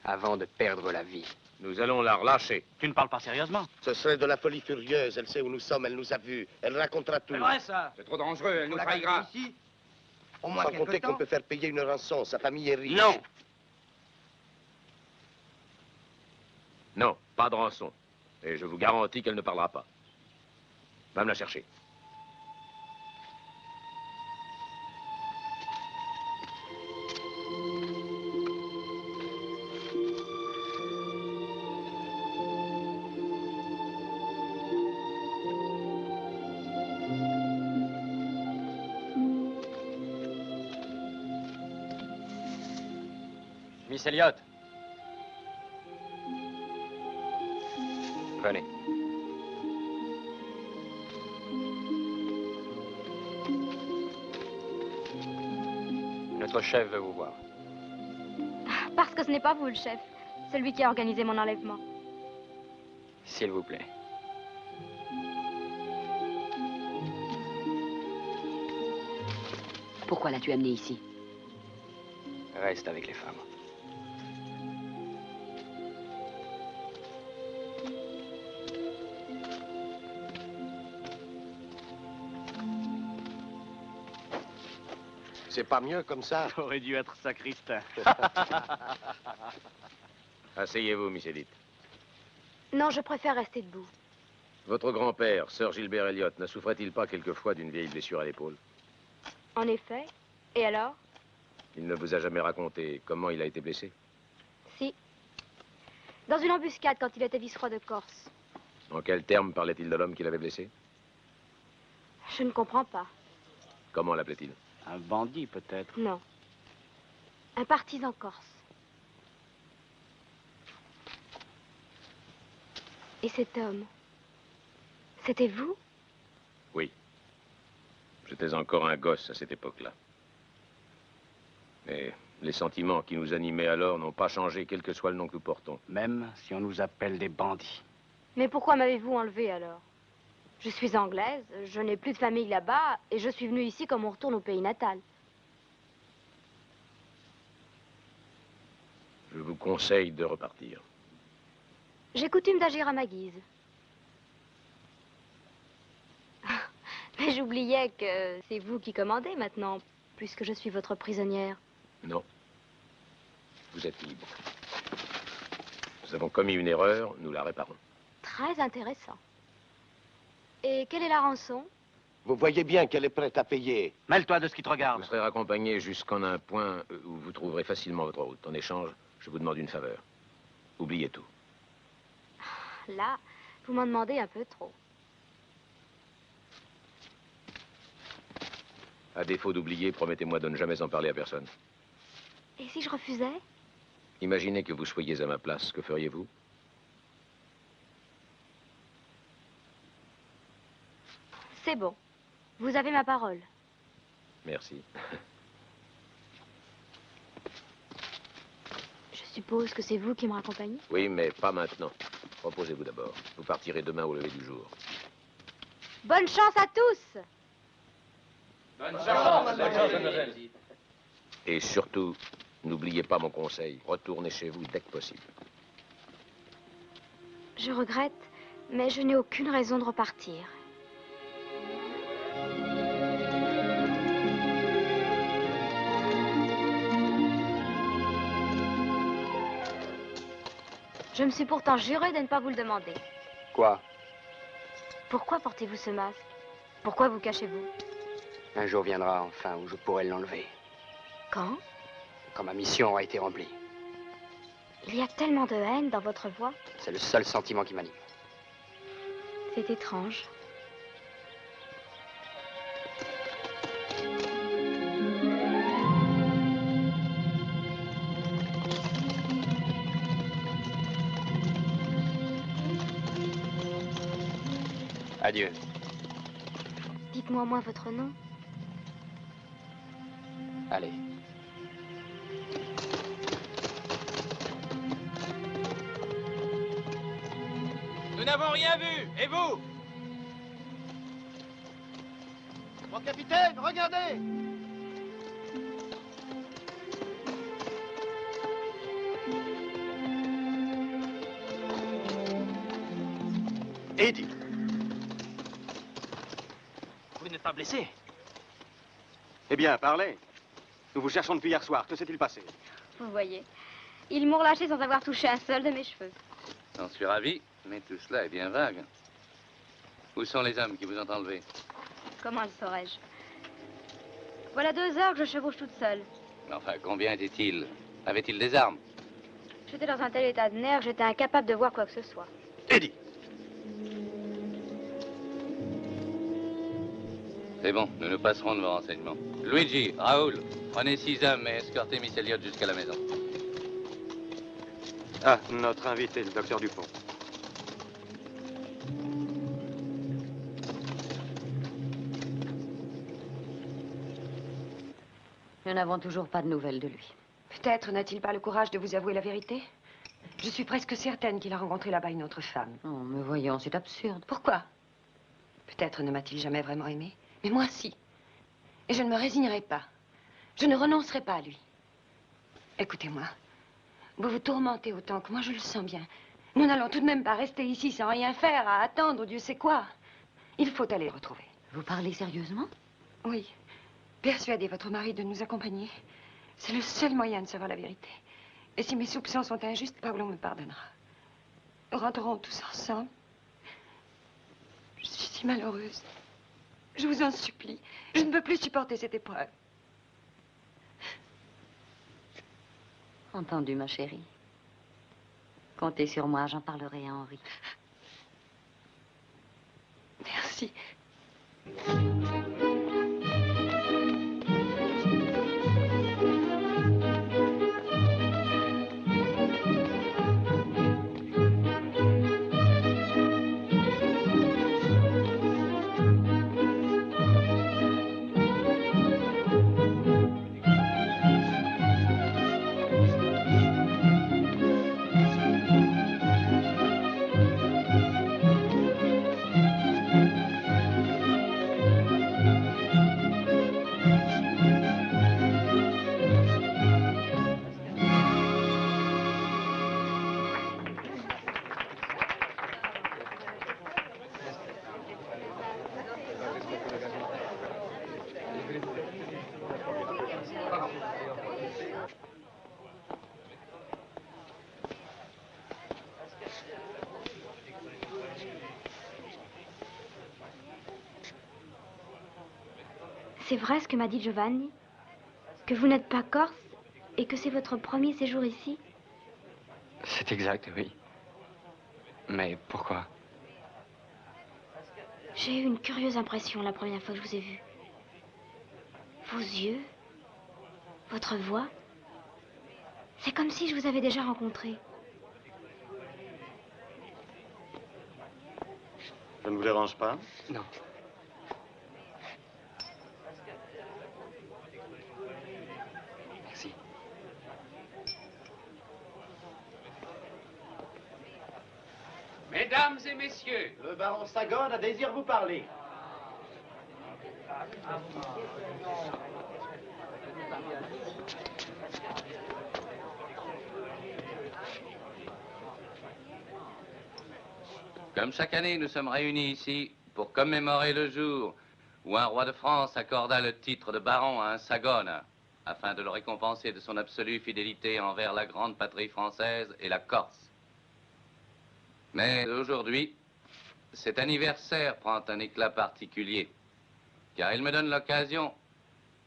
Avant de perdre la vie. Nous allons la relâcher. Tu ne parles pas sérieusement? Ce serait de la folie furieuse. Elle sait où nous sommes, elle nous a vus. Elle racontera tout. C'est vrai, ça. C'est trop dangereux, elle nous trahira. Ici, au moins sans compter qu'on peut faire payer une rançon. Sa famille est riche. Non. Non, pas de rançon. Et je vous garantis qu'elle ne parlera pas. Va me la chercher. Miss Elliot. Venez. Notre chef veut vous voir. Parce que ce n'est pas vous le chef. C'est lui qui a organisé mon enlèvement. S'il vous plaît. Pourquoi l'as-tu amené ici? Reste avec les femmes. C'est pas mieux comme ça. T'aurais dû être sacristain. Asseyez-vous, Miss Edith. Non, je préfère rester debout. Votre grand-père, Sir Gilbert Elliot, ne souffrait-il pas quelquefois d'une vieille blessure à l'épaule? En effet. Et alors? Il ne vous a jamais raconté comment il a été blessé? Si. Dans une embuscade quand il était vice-roi de Corse. En quels termes parlait-il de l'homme qu'il avait blessé? Je ne comprends pas. Comment l'appelait-il? Un bandit, peut-être. Non. Un partisan corse. Et cet homme, c'était vous? Oui. J'étais encore un gosse à cette époque-là. Mais les sentiments qui nous animaient alors n'ont pas changé, quel que soit le nom que nous portons. Même si on nous appelle des bandits. Mais pourquoi m'avez-vous enlevé alors? Je suis anglaise, je n'ai plus de famille là-bas, et je suis venue ici comme on retourne au pays natal. Je vous conseille de repartir. J'ai coutume d'agir à ma guise. Mais j'oubliais que c'est vous qui commandez maintenant, puisque je suis votre prisonnière. Non. Vous êtes libre. Nous avons commis une erreur, nous la réparons. Très intéressant. Et quelle est la rançon? Vous voyez bien qu'elle est prête à payer. Mêle-toi de ce qui te regarde. Vous serez raccompagné jusqu'en un point où vous trouverez facilement votre route. En échange, je vous demande une faveur. Oubliez tout. Là, vous m'en demandez un peu trop. À défaut d'oublier, promettez-moi de ne jamais en parler à personne. Et si je refusais? Imaginez que vous soyez à ma place, que feriez-vous? C'est bon. Vous avez ma parole. Merci. Je suppose que c'est vous qui me raccompagnez? Oui, mais pas maintenant. Reposez-vous d'abord. Vous partirez demain au lever du jour. Bonne chance à tous! Bonne chance, mademoiselle. Et surtout, n'oubliez pas mon conseil. Retournez chez vous dès que possible. Je regrette, mais je n'ai aucune raison de repartir. Je me suis pourtant juré de ne pas vous le demander. Quoi? Pourquoi portez-vous ce masque? Pourquoi vous cachez-vous? Un jour viendra enfin où je pourrai l'enlever. Quand? Quand ma mission aura été remplie. Il y a tellement de haine dans votre voix. C'est le seul sentiment qui m'anime. C'est étrange. Adieu. Dites-moi au moins votre nom. Allez. Nous n'avons rien vu. Et vous? Mon capitaine, regardez! Eddie! Vous n'êtes pas blessé? Eh bien, parlez. Nous vous cherchons depuis hier soir. Que s'est-il passé? Vous voyez, ils m'ont relâché sans avoir touché un seul de mes cheveux. J'en suis ravi, mais tout cela est bien vague. Où sont les hommes qui vous ont enlevé? Comment le saurais-je? Voilà 2 heures que je chevauche toute seule. Enfin, combien étaient-ils? Avaient-ils des armes? J'étais dans un tel état de nerfs que j'étais incapable de voir quoi que ce soit. Eddie! C'est bon, nous nous passerons de vos renseignements. Luigi, Raoul, prenez 6 hommes et escortez Miss Elliott jusqu'à la maison. Ah, notre invité, le docteur Dupont. Nous n'avons toujours pas de nouvelles de lui. Peut-être n'a-t-il pas le courage de vous avouer la vérité? Je suis presque certaine qu'il a rencontré là-bas une autre femme. Oh, mais voyons, c'est absurde. Pourquoi? Peut-être ne m'a-t-il jamais vraiment aimée, mais moi si. Et je ne me résignerai pas. Je ne renoncerai pas à lui. Écoutez-moi, vous vous tourmentez autant que moi, je le sens bien. Nous n'allons tout de même pas rester ici sans rien faire, à attendre Dieu sait quoi. Il faut aller le retrouver. Vous parlez sérieusement? Oui. Persuadez votre mari de nous accompagner. C'est le seul moyen de savoir la vérité. Et si mes soupçons sont injustes, Paolo me pardonnera. Nous rentrerons tous ensemble. Je suis si malheureuse. Je vous en supplie. Je ne peux plus supporter cette épreuve. Entendu, ma chérie. Comptez sur moi, j'en parlerai à Henri. Merci. C'est vrai ce que m'a dit Giovanni? Que vous n'êtes pas corse et que c'est votre premier séjour ici? C'est exact, oui. Mais pourquoi? J'ai eu une curieuse impression la première fois que je vous ai vu. Vos yeux, votre voix, c'est comme si je vous avais déjà rencontré. Je ne vous dérange pas? Non. Merci. Mesdames et messieurs, Le baron Sagone désire vous parler. Comme chaque année, nous sommes réunis ici pour commémorer le jour où un roi de France accorda le titre de baron à un Sagone, afin de le récompenser de son absolue fidélité envers la grande patrie française et la Corse. Mais aujourd'hui, cet anniversaire prend un éclat particulier, car il me donne l'occasion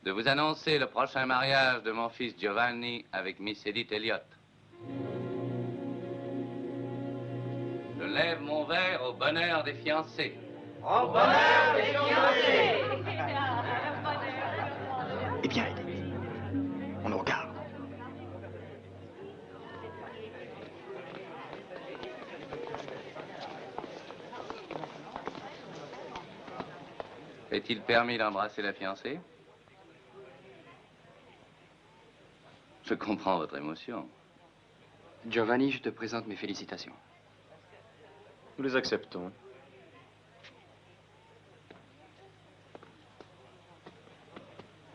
de vous annoncer le prochain mariage de mon fils Giovanni avec Miss Edith Elliott. Je lève mon verre au bonheur des fiancés. Au bonheur des fiancés! Eh bien, Eddie, on nous regarde. Est-il permis d'embrasser la fiancée? Je comprends votre émotion. Giovanni, je te présente mes félicitations. Nous les acceptons.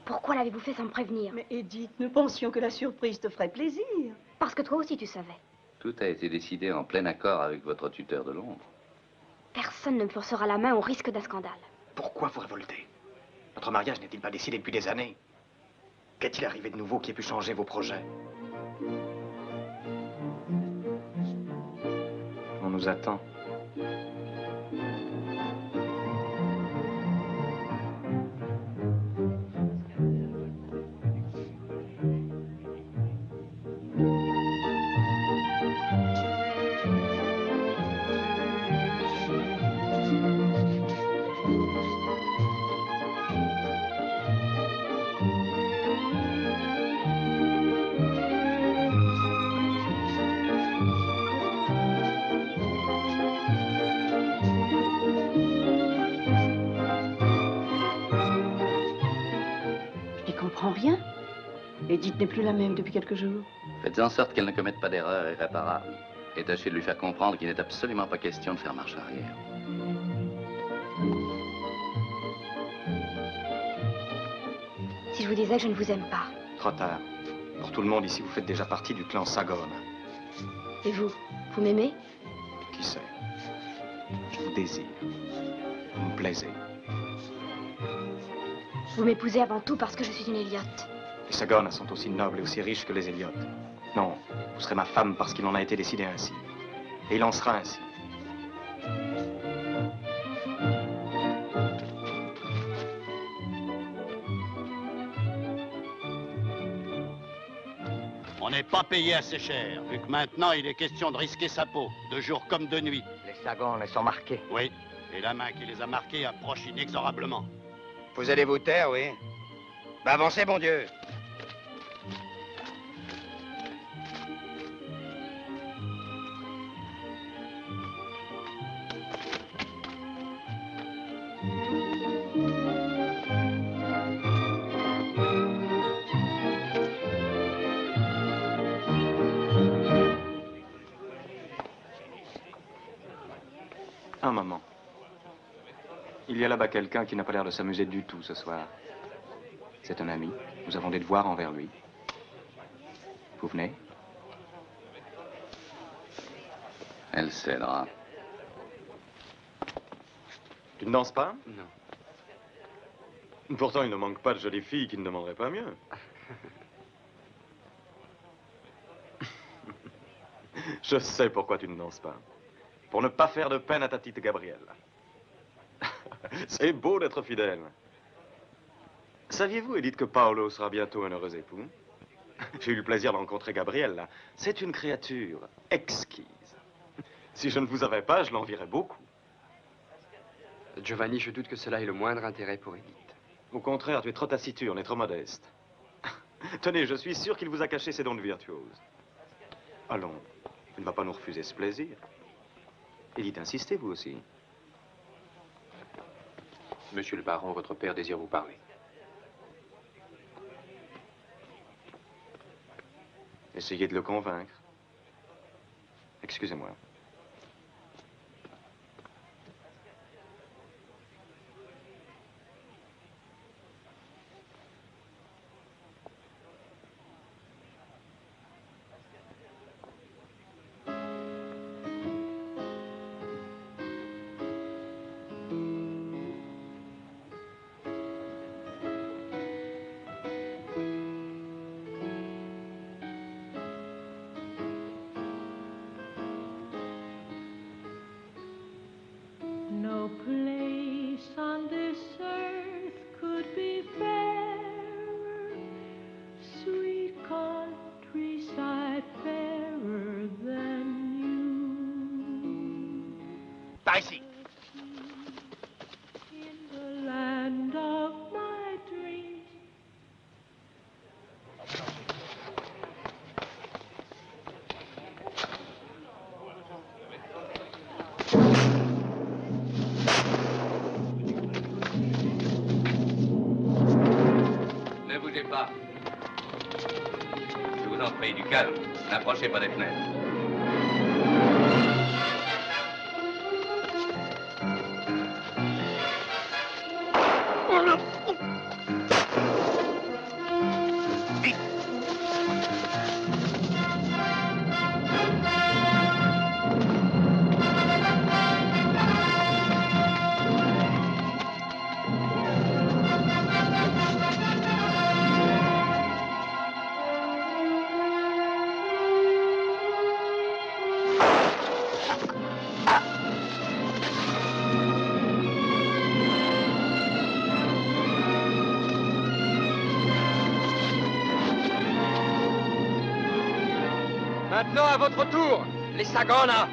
Pourquoi l'avez-vous fait sans me prévenir? Mais Edith, nous pensions que la surprise te ferait plaisir. Parce que toi aussi tu savais. Tout a été décidé en plein accord avec votre tuteur de Londres. Personne ne me forcera la main au risque d'un scandale. Pourquoi vous révoltez? Notre mariage n'est-il pas décidé depuis des années? Qu'est-il arrivé de nouveau qui ait pu changer vos projets? On nous attend. Rien. Edith n'est plus la même depuis quelques jours. Faites en sorte qu'elle ne commette pas d'erreur irréparable. Et tâchez de lui faire comprendre qu'il n'est absolument pas question de faire marche arrière. Si je vous disais que je ne vous aime pas. Trop tard. Pour tout le monde ici, vous faites déjà partie du clan Sagone. Et vous? Vous m'aimez? Qui sait? Je vous désire. Vous me plaisez. Vous m'épousez avant tout parce que je suis une Elliot. Les Sagone sont aussi nobles et aussi riches que les Elliot. Non, vous serez ma femme parce qu'il en a été décidé ainsi. Et il en sera ainsi. On n'est pas payé assez cher, vu que maintenant il est question de risquer sa peau, de jour comme de nuit. Les Sagone sont marqués. Oui, et la main qui les a marqués approche inexorablement. Vous allez vous taire, oui? Bah avancez, bon Dieu. Un moment. Il y a là-bas quelqu'un qui n'a pas l'air de s'amuser du tout ce soir. C'est un ami. Nous avons des devoirs envers lui. Vous venez? Elle cédera. Tu ne danses pas? Non. Pourtant, il ne manque pas de jolies filles qui ne demanderaient pas mieux. Je sais pourquoi tu ne danses pas. Pour ne pas faire de peine à ta petite Gabrielle. C'est beau d'être fidèle. Saviez-vous, Edith, que Paolo sera bientôt un heureux époux? J'ai eu le plaisir de rencontrer Gabrielle. C'est une créature exquise. Si je ne vous avais pas, je l'envierais beaucoup. Giovanni, je doute que cela ait le moindre intérêt pour Edith. Au contraire, tu es trop taciturne et trop modeste. Tenez, je suis sûr qu'il vous a caché ses dons de virtuose. Allons, il ne va pas nous refuser ce plaisir. Edith, insistez, vous aussi. Monsieur le baron, votre père désire vous parler. Essayez de le convaincre. Excusez-moi. No place on this earth could be fairer, sweet countryside fairer than you. Par ici. In the land of my dreams. Ne bougez pas. Je vous en prie, du calme. N'approchez pas des fenêtres. Maintenant, à votre tour, les Sagona.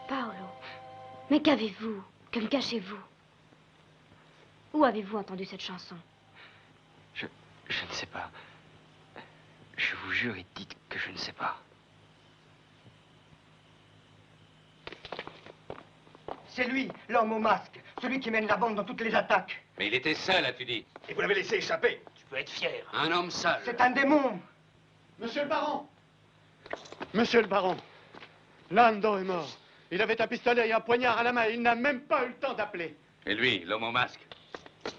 Paolo, mais qu'avez-vous? Que me cachez-vous? Où avez-vous entendu cette chanson? Je ne sais pas. Je vous jure, et dites que je ne sais pas. C'est lui, l'homme au masque, celui qui mène la bande dans toutes les attaques. Mais il était seul, as-tu dit? Et vous l'avez laissé échapper. Tu peux être fier. Un homme seul. C'est un démon. Monsieur le baron! Monsieur le baron, Lando est mort. Il avait un pistolet et un poignard à la main. Il n'a même pas eu le temps d'appeler. Et lui, l'homme au masque?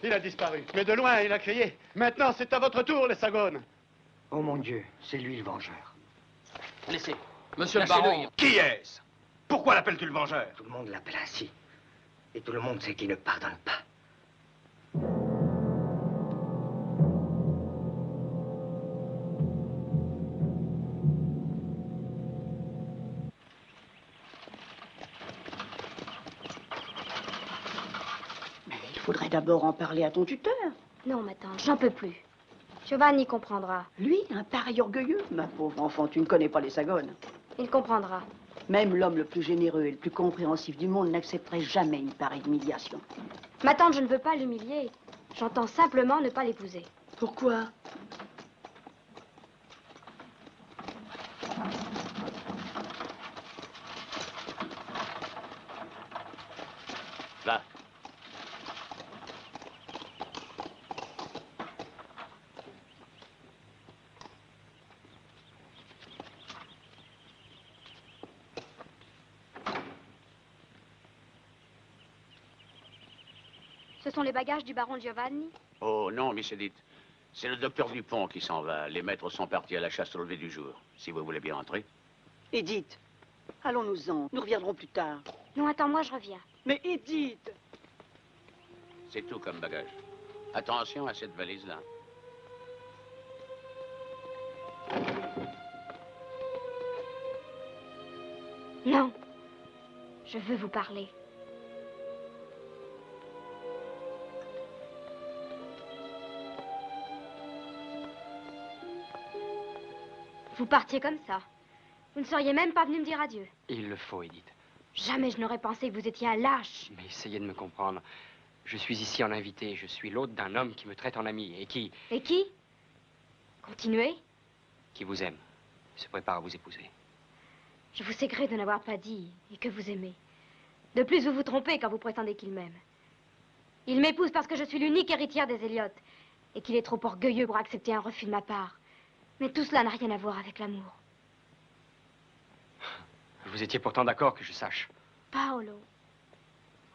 Il a disparu. Mais de loin, il a crié. Maintenant, c'est à votre tour, les Sagones. Oh mon Dieu, c'est lui le vengeur. Laissez. Monsieur le Lâchez-le. baron. Qui est-ce? Pourquoi l'appelles-tu le vengeur? Tout le monde l'appelle ainsi. Et tout le monde sait qu'il ne pardonne pas. Mais il faudrait d'abord en parler à ton tuteur. Non, ma tante, j'en peux plus. Giovanni comprendra. Lui, un pareil orgueilleux. Ma pauvre enfant, tu ne connais pas les Sagones. Il comprendra. Même l'homme le plus généreux et le plus compréhensif du monde n'accepterait jamais une pareille humiliation. Ma tante, je ne veux pas l'humilier. J'entends simplement ne pas l'épouser. Pourquoi? Là. Ce sont les bagages du baron Giovanni? Oh non, Miss Edith. C'est le docteur Dupont qui s'en va. Les maîtres sont partis à la chasse au lever du jour. Si vous voulez bien entrer. Edith, allons-nous-en. Nous reviendrons plus tard. Non, attends-moi, je reviens. Mais Edith! C'est tout comme bagage. Attention à cette valise-là. Non. Je veux vous parler. Vous partiez comme ça. Vous ne seriez même pas venu me dire adieu. Il le faut, Edith. Jamais je n'aurais pensé que vous étiez un lâche. Mais essayez de me comprendre. Je suis ici en invité. Je suis l'hôte d'un homme qui me traite en ami et qui... Et qui? Continuez. qui vous aime, se prépare à vous épouser. Je vous sais gré de n'avoir pas dit et que vous aimez. De plus, vous vous trompez quand vous prétendez qu'il m'aime. Il m'épouse parce que je suis l'unique héritière des Elliott et qu'il est trop orgueilleux pour accepter un refus de ma part. Mais tout cela n'a rien à voir avec l'amour. Vous étiez pourtant d'accord que je sache. Paolo,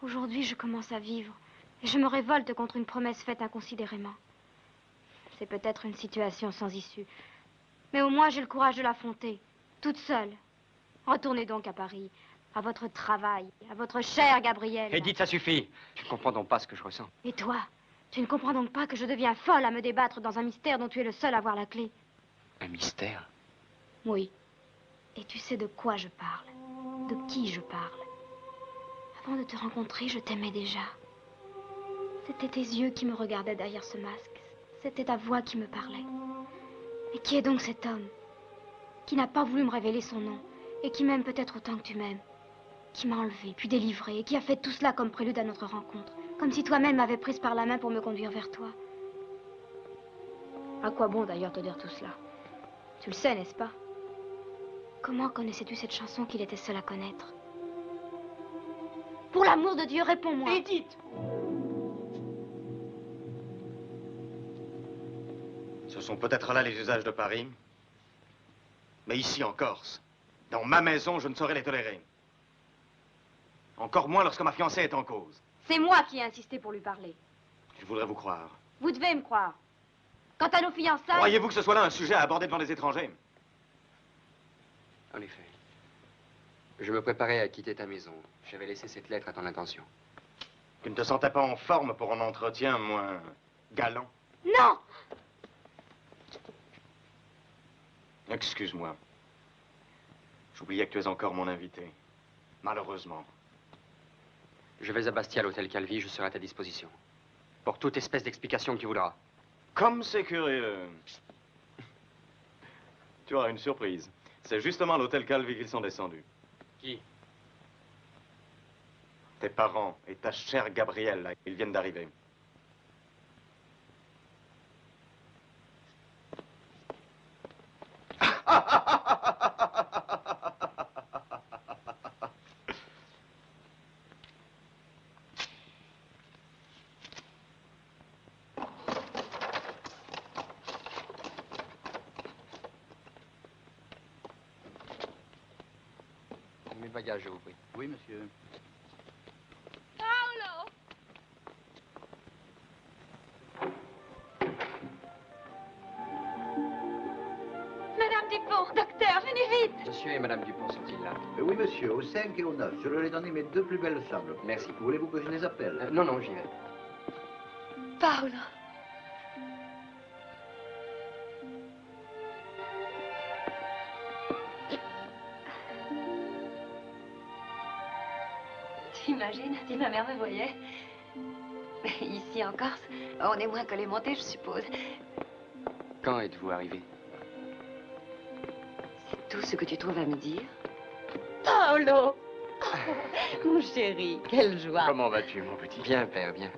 aujourd'hui je commence à vivre et je me révolte contre une promesse faite inconsidérément. C'est peut-être une situation sans issue, mais au moins j'ai le courage de l'affronter, toute seule. Retournez donc à Paris, à votre travail, à votre chère Gabrielle. Edith, ça suffit. Tu ne comprends donc pas ce que je ressens. Et toi, tu ne comprends donc pas que je deviens folle à me débattre dans un mystère dont tu es le seul à avoir la clé? Un mystère? Oui. Et tu sais de quoi je parle, de qui je parle. Avant de te rencontrer, je t'aimais déjà. C'était tes yeux qui me regardaient derrière ce masque. C'était ta voix qui me parlait. Et qui est donc cet homme qui n'a pas voulu me révéler son nom et qui m'aime peut-être autant que tu m'aimes, qui m'a enlevée, puis délivrée, et qui a fait tout cela comme prélude à notre rencontre, comme si toi-même m'avais prise par la main pour me conduire vers toi. À quoi bon d'ailleurs te dire tout cela? Tu le sais, n'est-ce pas? Comment connaissais-tu cette chanson qu'il était seul à connaître? Pour l'amour de Dieu, réponds-moi. Edith! Ce sont peut-être là les usages de Paris. Mais ici, en Corse, dans ma maison, je ne saurais les tolérer. Encore moins lorsque ma fiancée est en cause. C'est moi qui ai insisté pour lui parler. Je voudrais vous croire. Vous devez me croire. Quant à nos fiançailles... Croyez-vous que ce soit là un sujet à aborder devant les étrangers? En effet. Je me préparais à quitter ta maison. J'avais laissé cette lettre à ton intention. Tu ne te sentais pas en forme pour un entretien moins galant? Non! Excuse-moi. J'oubliais que tu es encore mon invité. Malheureusement. Je vais à Bastia, à l'hôtel Calvi, je serai à ta disposition. Pour toute espèce d'explication que tu voudras. Comme c'est curieux. Tu auras une surprise. C'est justement à l'hôtel Calvi qu'ils sont descendus. Qui? Tes parents et ta chère Gabrielle, là, ils viennent d'arriver. Mes bagages, je vous prie. Oui, monsieur. Paolo! Madame Dupont, docteur, venez vite! Monsieur et Madame Dupont sont-ils là? Oui, monsieur, au 5 et au 9. Je leur ai donné mes deux plus belles chambres. Merci. Voulez-vous que je les appelle? Non, non, j'y vais. Paolo! T'imagines si ma mère me voyait? Ici en Corse, on est moins collémentés, je suppose. Quand êtes-vous arrivé? C'est tout ce que tu trouves à me dire? Paolo! Mon chéri, quelle joie! Comment vas-tu, mon petit? Bien, père, bien.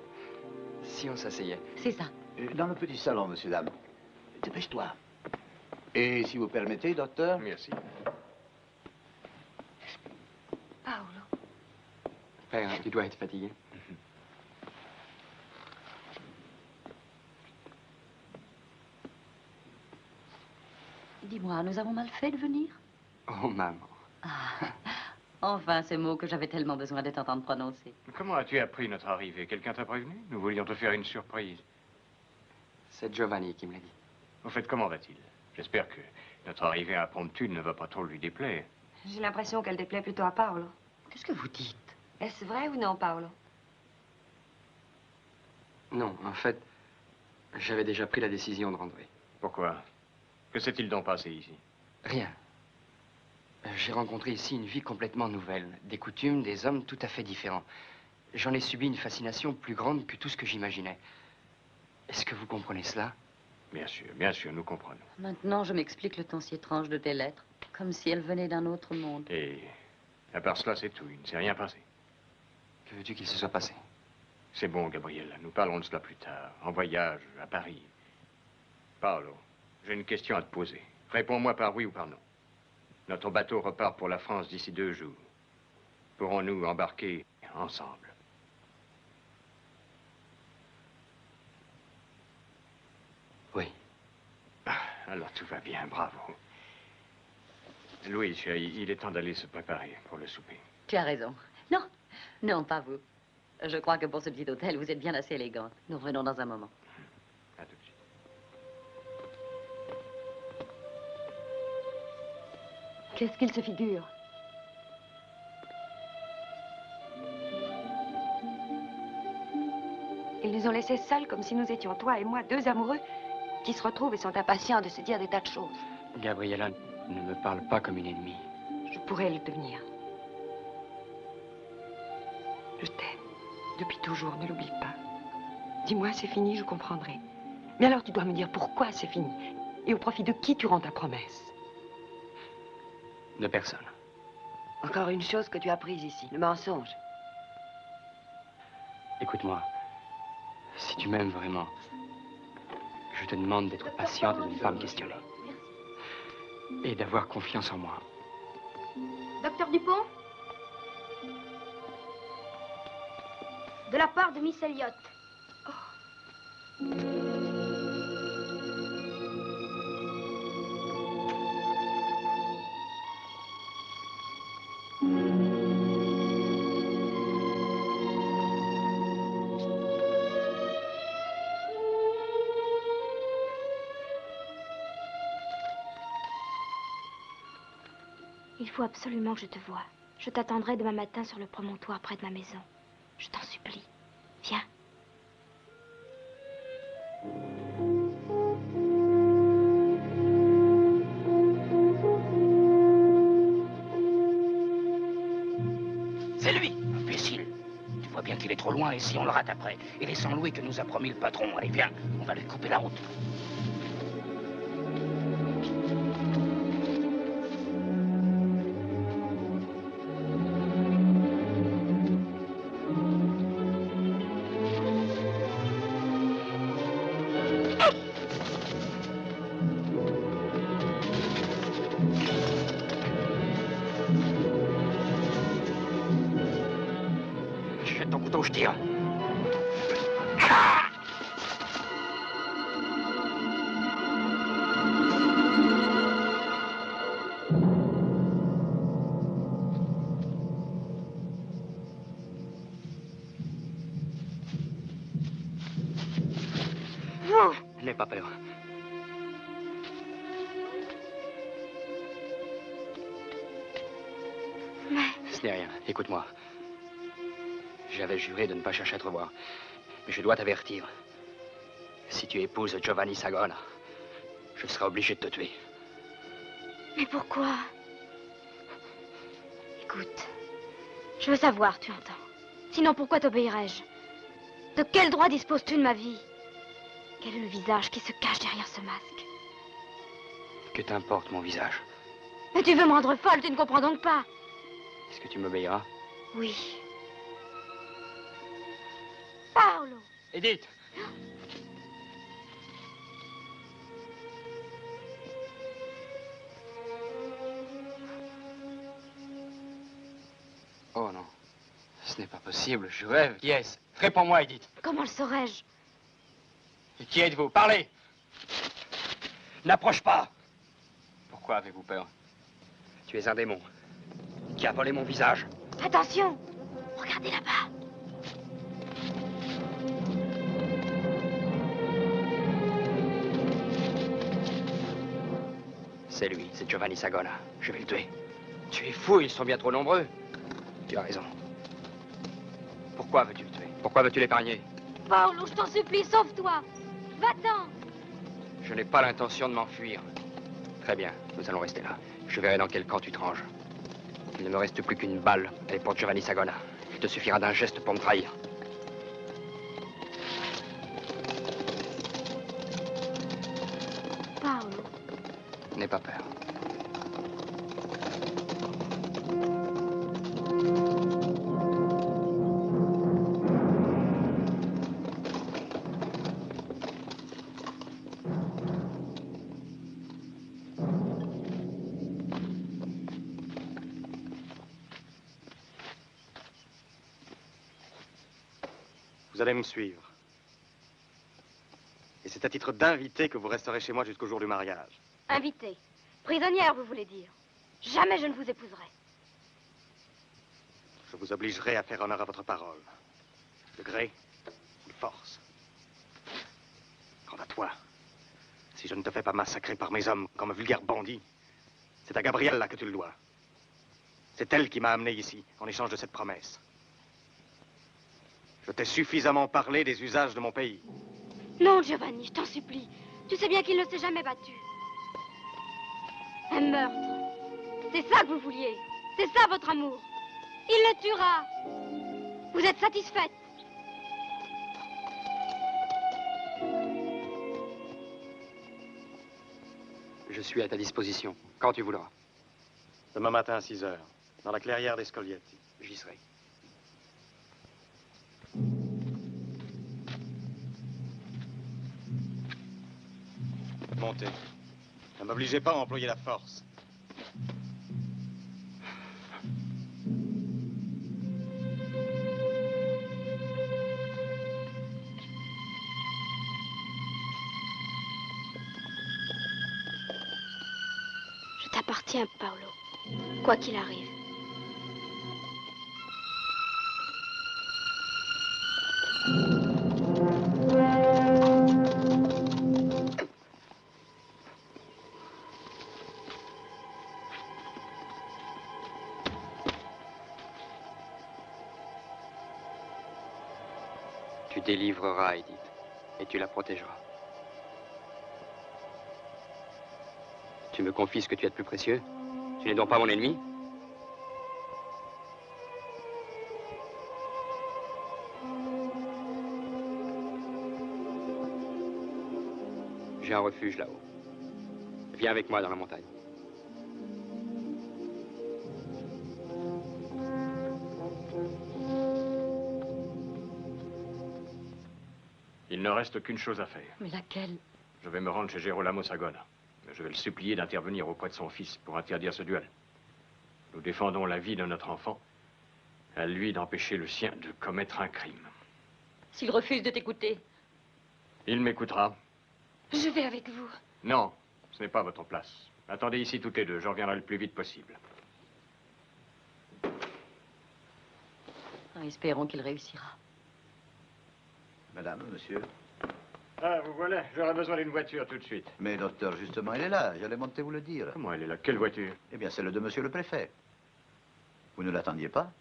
Si on s'asseyait. C'est ça. Dans le petit salon, monsieur, dame. Dépêche-toi. Et si vous permettez, docteur? Merci. Paolo. Père, tu dois être fatigué. Dis-moi, nous avons mal fait de venir? Oh, maman. Ah, enfin, ces mots que j'avais tellement besoin de t'entendre prononcer. Comment as-tu appris notre arrivée? Quelqu'un t'a prévenu? Nous voulions te faire une surprise. C'est Giovanni qui me l'a dit. Au fait, comment va-t-il? J'espère que notre arrivée impromptue ne va pas trop lui déplaire. J'ai l'impression qu'elle déplaît plutôt à Paolo. Qu'est-ce que vous dites? Est-ce vrai ou non, Paolo? Non, en fait, j'avais déjà pris la décision de rentrer. Pourquoi? Que s'est-il donc passé ici? Rien. J'ai rencontré ici une vie complètement nouvelle. Des coutumes, des hommes tout à fait différents. J'en ai subi une fascination plus grande que tout ce que j'imaginais. Est-ce que vous comprenez cela? Bien sûr, nous comprenons. Maintenant, je m'explique le ton si étrange de tes lettres. Comme si elles venaient d'un autre monde. Et à part cela, c'est tout. Il ne s'est rien passé. Que veux-tu qu'il se soit passé? C'est bon, Gabriel. Nous parlerons de cela plus tard. En voyage, à Paris. Paolo, j'ai une question à te poser. Réponds-moi par oui ou par non. Notre bateau repart pour la France d'ici 2 jours. Pourrons-nous embarquer ensemble? Oui. Ah, alors tout va bien, bravo. Louis, chérie, il est temps d'aller se préparer pour le souper. Tu as raison. Non, non, pas vous. Je crois que pour ce petit hôtel, vous êtes bien assez élégante. Nous revenons dans un moment. À tout de suite. Qu'est-ce qu'il se figure? Ils nous ont laissés seuls comme si nous étions, toi et moi, deux amoureux qui se retrouvent et sont impatients de se dire des tas de choses. Gabriella, ne me parle pas comme une ennemie. Je pourrais le devenir. Je t'aime. Depuis toujours, ne l'oublie pas. Dis-moi, c'est fini, je comprendrai. Mais alors tu dois me dire pourquoi c'est fini. Et au profit de qui tu rends ta promesse. De personne. Encore une chose que tu as prise ici, le mensonge. Écoute-moi. Si tu m'aimes vraiment, je te demande d'être patiente et de ne pas me questionner. Et d'avoir confiance en moi. Docteur Dupont? De la part de Miss Elliott. Il faut absolument que je te voie. Je t'attendrai demain matin sur le promontoire près de ma maison. Je t'en supplie. Viens. C'est lui, imbécile. Tu vois bien qu'il est trop loin et si on le rate après. Et les 100 louis que nous a promis le patron. Allez, viens, on va lui couper la route. Je tire. N'aie pas peur. Mais... Ce n'est rien. Écoute-moi. J'avais juré de ne pas chercher à te revoir. Mais je dois t'avertir. Si tu épouses Giovanni Sagona, je serai obligé de te tuer. Mais pourquoi? Écoute, je veux savoir, tu entends. Sinon, pourquoi t'obéirais-je? De quel droit disposes-tu de ma vie? Quel est le visage qui se cache derrière ce masque? Que t'importe mon visage? Mais tu veux me rendre folle, tu ne comprends donc pas. Est-ce que tu m'obéiras? Oui. Paolo! Edith! Oh non, ce n'est pas possible, je rêve. Qui est-ce? Réponds-moi, Edith. Comment le saurais-je? Et qui êtes-vous? Parlez! N'approche pas! Pourquoi avez-vous peur? Tu es un démon qui a volé mon visage. Attention! Regardez là-bas. C'est lui, c'est Giovanni Sagona. Je vais le tuer. Tu es fou, ils sont bien trop nombreux. Tu as raison. Pourquoi veux-tu le tuer? Pourquoi veux-tu l'épargner? Paolo, je t'en supplie, sauve-toi. Va-t'en. Je n'ai pas l'intention de m'enfuir. Très bien, nous allons rester là. Je verrai dans quel camp tu te ranges. Il ne me reste plus qu'une balle. Elle est pour Giovanni Sagona. Il te suffira d'un geste pour me trahir. Paolo. N'aie pas peur. Vous allez me suivre. Et c'est à titre d'invité que vous resterez chez moi jusqu'au jour du mariage. Invitée. Prisonnière, vous voulez dire. Jamais je ne vous épouserai. Je vous obligerai à faire honneur à votre parole. De gré ou de force. Quant à toi, si je ne te fais pas massacrer par mes hommes comme un vulgaire bandit, c'est à Gabriella que tu le dois. C'est elle qui m'a amené ici, en échange de cette promesse. Je t'ai suffisamment parlé des usages de mon pays. Non, Giovanni, je t'en supplie. Tu sais bien qu'il ne s'est jamais battu. Un meurtre. C'est ça que vous vouliez. C'est ça votre amour. Il le tuera. Vous êtes satisfaite? Je suis à ta disposition, quand tu voudras. Demain matin à 6 heures, dans la clairière des Scoglietti. J'y serai. Montez. Ne m'obligez pas à employer la force. Je t'appartiens, Paolo. Quoi qu'il arrive. Tu délivreras Edith et tu la protégeras. Tu me confies ce que tu as de plus précieux? Tu n'es donc pas mon ennemi? J'ai un refuge là-haut. Viens avec moi dans la montagne. Il ne reste qu'une chose à faire. Mais laquelle? Je vais me rendre chez Girolamo Sagona. Mais je vais le supplier d'intervenir auprès de son fils pour interdire ce duel. Nous défendons la vie de notre enfant. À lui d'empêcher le sien de commettre un crime. S'il refuse de t'écouter? Il m'écoutera. Je vais avec vous. Non, ce n'est pas votre place. Attendez ici toutes les deux, je reviendrai le plus vite possible. Espérons qu'il réussira. Madame, monsieur. Ah, vous voilà, j'aurais besoin d'une voiture tout de suite. Mais docteur, justement, elle est là. J'allais monter vous le dire. Comment elle est là? Quelle voiture? Eh bien, celle de monsieur le préfet. Vous ne l'attendiez pas?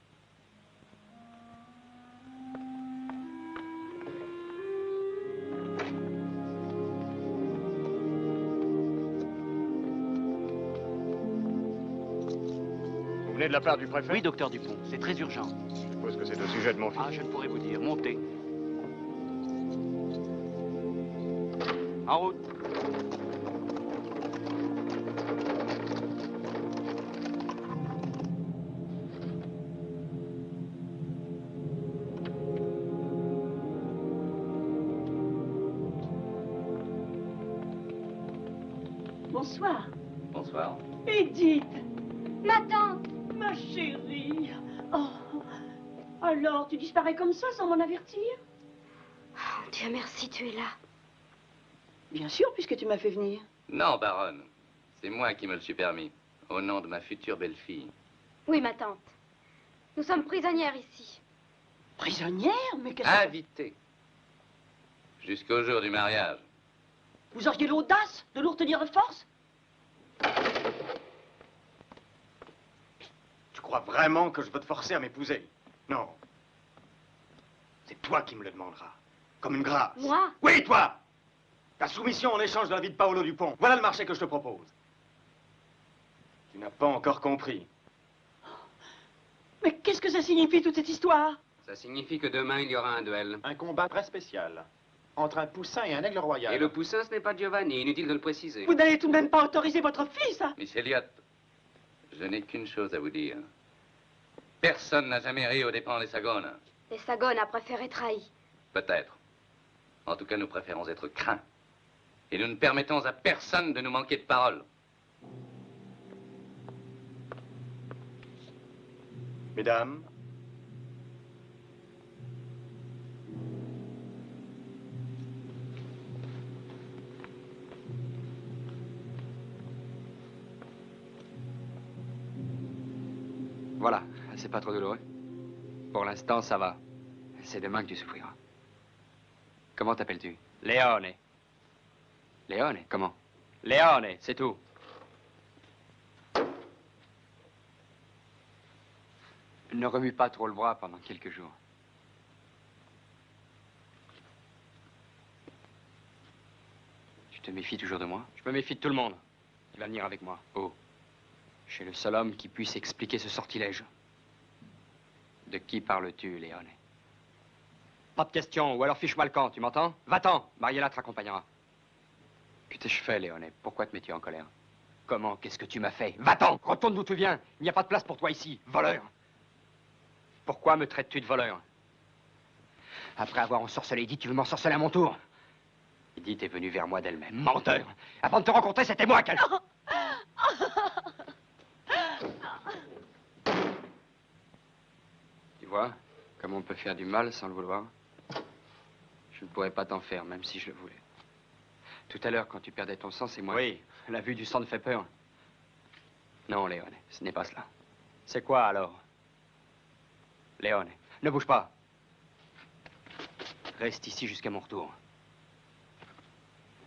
Vous venez de la part du préfet? Oui, docteur Dupont, c'est très urgent. Je suppose que c'est au sujet de mon fils. Ah, je ne pourrais vous dire. Montez. En route. Bonsoir. Bonsoir. Edith. Ma tante. Ma chérie. Oh. Alors, tu disparais comme ça sans m'en avertir? Oh, Dieu merci, tu es là. Bien sûr, puisque tu m'as fait venir. Non, baronne. C'est moi qui me le suis permis. Au nom de ma future belle-fille. Oui, ma tante. Nous sommes prisonnières ici. Prisonnière? Mais qu'est-ce que... Invitée. Jusqu'au jour du mariage. Vous auriez l'audace de nous retenir de force? Tu crois vraiment que je veux te forcer à m'épouser? Non. C'est toi qui me le demanderas. Comme une grâce. Moi? Oui, toi! Ta soumission en échange de la vie de Paolo Dupont. Voilà le marché que je te propose. Tu n'as pas encore compris. Mais qu'est-ce que ça signifie, toute cette histoire? Ça signifie que demain, il y aura un duel. Un combat très spécial. Entre un poussin et un aigle royal. Et le poussin, ce n'est pas Giovanni, inutile de le préciser. Vous n'allez tout de même pas autoriser votre fils, hein? Miss Elliot, je n'ai qu'une chose à vous dire. Personne n'a jamais ri aux dépens des Sagona. Les Sagona préfèrent être trahis. Peut-être. En tout cas, nous préférons être craints. Et nous ne permettons à personne de nous manquer de parole. Mesdames, Voilà, c'est pas trop douloureux. Pour l'instant, ça va. C'est demain que tu souffriras. Comment t'appelles-tu? Léone. Léone? Comment? Léone, c'est tout. Ne remue pas trop le bras pendant quelques jours. Tu te méfies toujours de moi? Je me méfie de tout le monde. Tu vas venir avec moi. Oh. Je suis le seul homme qui puisse expliquer ce sortilège. De qui parles-tu, Léone? Pas de question, ou alors fiche-moi le camp, tu m'entends? Va-t'en, Mariella te raccompagnera. Que t'ai-je fait, Léone? Pourquoi te mets-tu en colère? Comment? Qu'est-ce que tu m'as fait? Va-t'en, retourne d'où tu viens. Il n'y a pas de place pour toi ici, voleur. Pourquoi me traites-tu de voleur? Après avoir ensorcelé Edith, tu veux m'ensorceler à mon tour? Edith est venue vers moi d'elle-même. Menteur! Avant de te rencontrer, c'était moi qu'elle... Tu vois, comme on peut faire du mal sans le vouloir. Je ne pourrais pas t'en faire, même si je le voulais. Tout à l'heure, quand tu perdais ton sang, c'est moi. Oui, la vue du sang te fait peur. Non, Léone, ce n'est pas cela. C'est quoi, alors? Léone, ne bouge pas. Reste ici jusqu'à mon retour.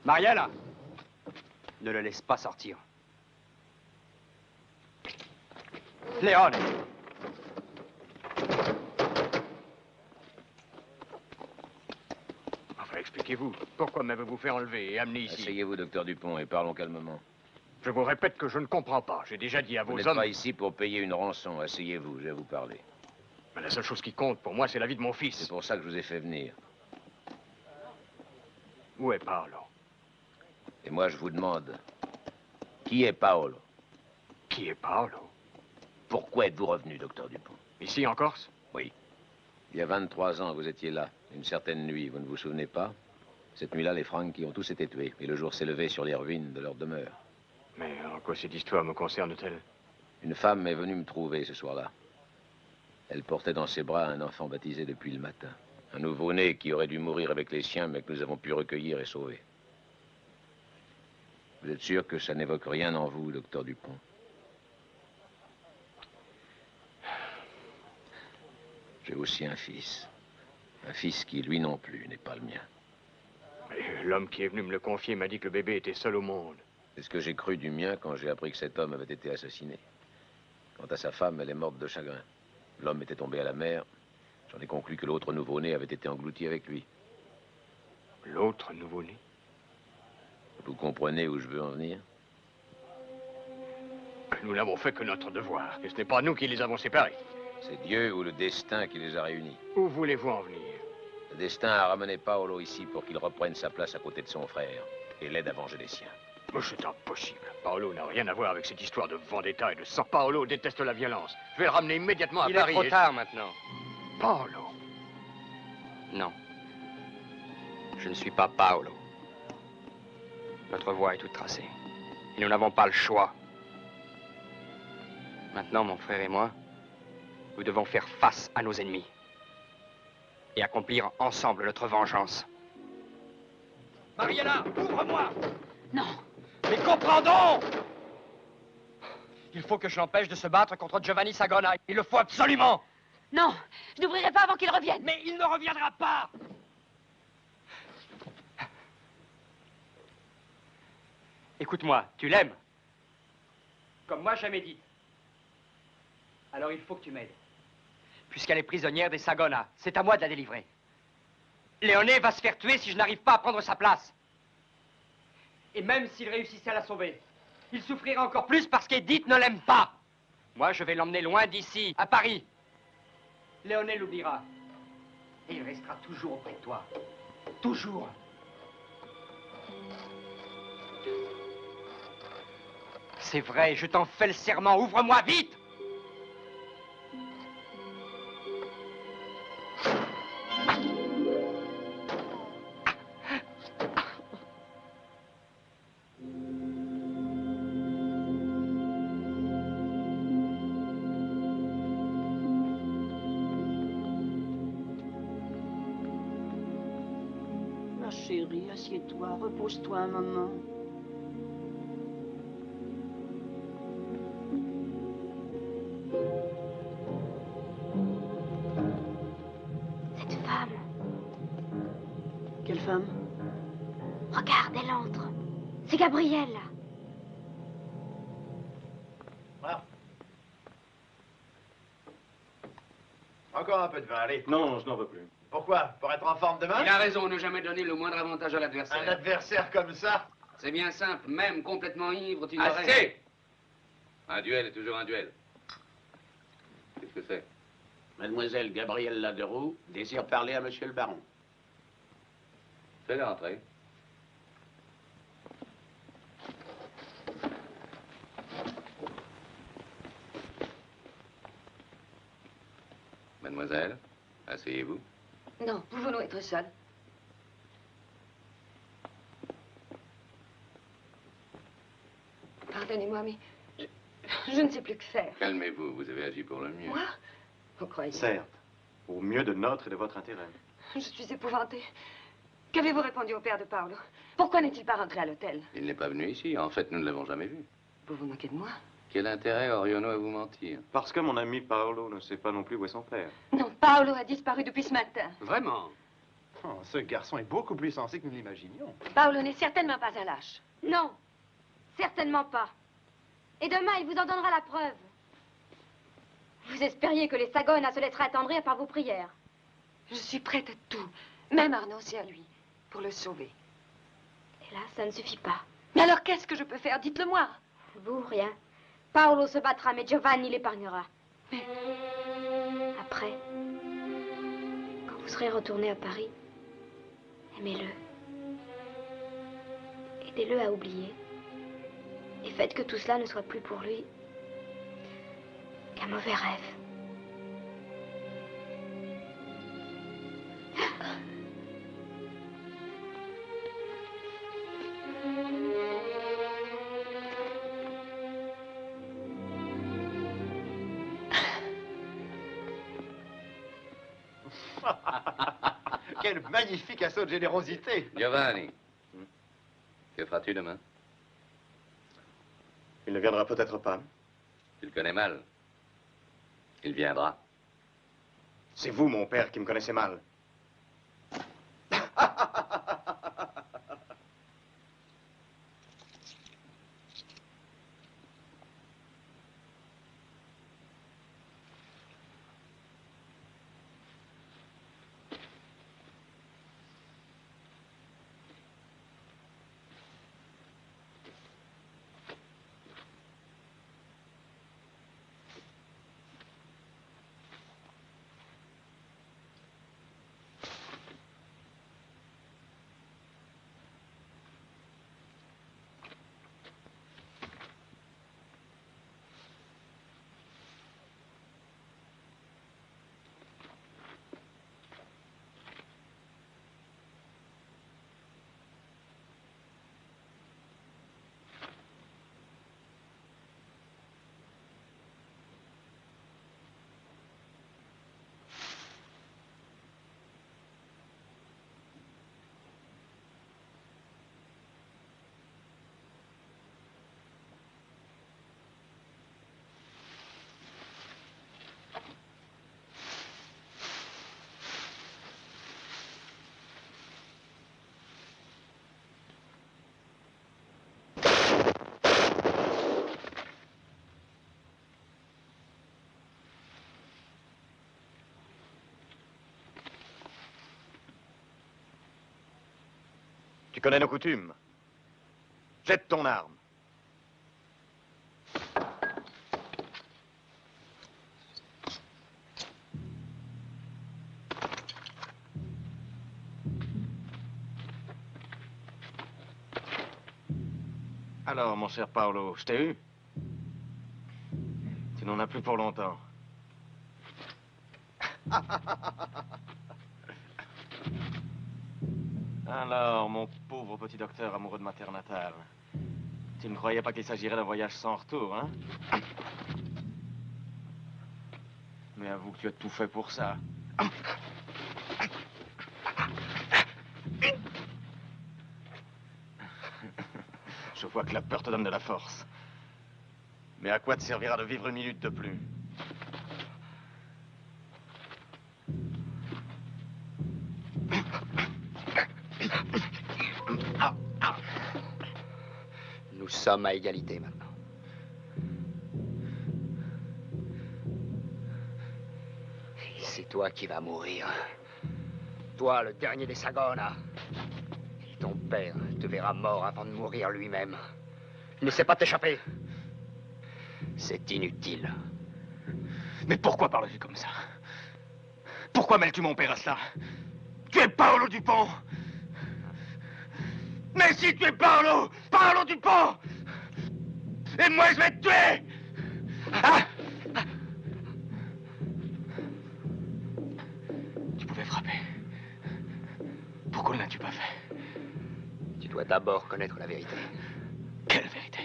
Mariella! Ne le laisse pas sortir. Léone! Expliquez-vous. Pourquoi m'avez-vous fait enlever et amener ici? Asseyez-vous, docteur Dupont, et parlons calmement. Je vous répète que je ne comprends pas. J'ai déjà dit à Vous vos n'êtes hommes... pas ici pour payer une rançon. Asseyez-vous, je vais vous parler. Mais la seule chose qui compte pour moi, c'est la vie de mon fils. C'est pour ça que je vous ai fait venir. Où est Paolo? Et moi, je vous demande, qui est Paolo? Qui est Paolo? Pourquoi êtes-vous revenu, docteur Dupont? Ici, en Corse? Oui. Il y a 23 ans, vous étiez là. Une certaine nuit, vous ne vous souvenez pas? Cette nuit-là, les Franchi ont tous été tués. Et le jour s'est levé sur les ruines de leur demeure. Mais en quoi cette histoire me concerne-t-elle? Une femme est venue me trouver ce soir-là. Elle portait dans ses bras un enfant baptisé depuis le matin. Un nouveau-né qui aurait dû mourir avec les siens, mais que nous avons pu recueillir et sauver. Vous êtes sûr que ça n'évoque rien en vous, docteur Dupont? J'ai aussi un fils. Un fils qui, lui non plus, n'est pas le mien. Mais l'homme qui est venu me le confier m'a dit que le bébé était seul au monde. C'est ce que j'ai cru du mien quand j'ai appris que cet homme avait été assassiné. Quant à sa femme, elle est morte de chagrin. L'homme était tombé à la mer. J'en ai conclu que l'autre nouveau-né avait été englouti avec lui. L'autre nouveau-né? Vous comprenez où je veux en venir? Nous n'avons fait que notre devoir, et ce n'est pas nous qui les avons séparés. C'est Dieu ou le destin qui les a réunis. Où voulez-vous en venir? Le destin a ramené Paolo ici pour qu'il reprenne sa place à côté de son frère et l'aide à venger les siens. Mais c'est impossible. Paolo n'a rien à voir avec cette histoire de vendetta et de sang. Paolo déteste la violence. Je vais le ramener immédiatement à Paris. Il est trop tard maintenant. Paolo. Non. Je ne suis pas Paolo. Notre voie est toute tracée. Et nous n'avons pas le choix. Maintenant, mon frère et moi, nous devons faire face à nos ennemis. Et accomplir ensemble notre vengeance. Mariella, ouvre-moi! Non. Mais comprends-donc! Il faut que je l'empêche de se battre contre Giovanni Sagona. Il le faut absolument! Non, je n'ouvrirai pas avant qu'il revienne. Mais il ne reviendra pas! Écoute-moi, tu l'aimes? Comme moi, jamais dit. Alors il faut que tu m'aides. Puisqu'elle est prisonnière des Sagona, c'est à moi de la délivrer. Léoné va se faire tuer si je n'arrive pas à prendre sa place. Et même s'il réussissait à la sauver, il souffrira encore plus parce qu'Edith ne l'aime pas. Moi, je vais l'emmener loin d'ici, à Paris. Léoné l'oubliera. Et il restera toujours auprès de toi. Toujours. C'est vrai, je t'en fais le serment. Ouvre-moi vite! Ma chérie, assieds-toi, repose-toi un moment. Cette femme, Quelle femme? regarde, elle entre. C'est Gabrielle. Encore un peu de vin, allez. Non, je n'en veux plus. Pourquoi? Pour être en forme demain? Il a raison, ne jamais donner le moindre avantage à Un l'adversaire. adversaire comme ça? C'est bien simple, même complètement ivre, tu n'aurais... Assez! Un duel est toujours un duel. Qu'est-ce que c'est? Mademoiselle Gabrielle Laderoux désire parler à monsieur le baron. Fais-le entrer. Mademoiselle, asseyez-vous. Non, pouvons-nous être seuls? Pardonnez-moi, mais je ne sais plus que faire. Calmez-vous, vous avez agi pour le mieux. Moi? Vous croyez? Certes, au mieux de notre et de votre intérêt. Je suis épouvantée. Qu'avez-vous répondu au père de Paolo? Pourquoi n'est-il pas rentré à l'hôtel? Il n'est pas venu ici. En fait, nous ne l'avons jamais vu. Vous vous moquez de moi? Quel intérêt aurions-nous à vous mentir? Parce que mon ami Paolo ne sait pas non plus où est son père. Non, Paolo a disparu depuis ce matin. Vraiment? Oh, ce garçon est beaucoup plus sensé que nous l'imaginions. Paolo n'est certainement pas un lâche. Non, certainement pas. Et demain, il vous en donnera la preuve. Vous espériez que les Sagona se laisseraient attendrir par vos prières. Je suis prête à tout, même à renoncer à lui, pour le sauver. Hélas, ça ne suffit pas. Mais alors qu'est-ce que je peux faire? Dites-le-moi. Vous, rien. Paolo se battra, mais Giovanni l'épargnera. Mais... Après, quand vous serez retourné à Paris, aimez-le. Aidez-le à oublier. Et faites que tout cela ne soit plus pour lui qu'un mauvais rêve. Quel magnifique assaut de générosité! Giovanni, que feras-tu demain? Il ne viendra peut-être pas. Tu le connais mal. Il viendra. C'est vous, mon père, qui me connaissez mal. Tu connais nos coutumes. Jette ton arme. Alors, mon cher Paolo, je t'ai eu? Tu n'en as plus pour longtemps. Alors, mon pauvre petit docteur amoureux de ma terre natale, tu ne croyais pas qu'il s'agirait d'un voyage sans retour, hein? Mais avoue que tu as tout fait pour ça. Je vois que la peur te donne de la force. Mais à quoi te servira de vivre une minute de plus? Nous sommes à égalité maintenant. Et c'est toi qui vas mourir. Toi, le dernier des Sagona. Et ton père te verra mort avant de mourir lui-même. N'essaie pas de t'échapper. C'est inutile. Mais pourquoi parles-tu comme ça? Pourquoi mêles-tu mon père à cela? Tu es Paolo Dupont! Mais si tu es Paolo! Paolo Dupont! Et moi je vais te tuer! Ah! Tu pouvais frapper. Pourquoi ne l'as-tu pas fait? Tu dois d'abord connaître la vérité. Quelle vérité?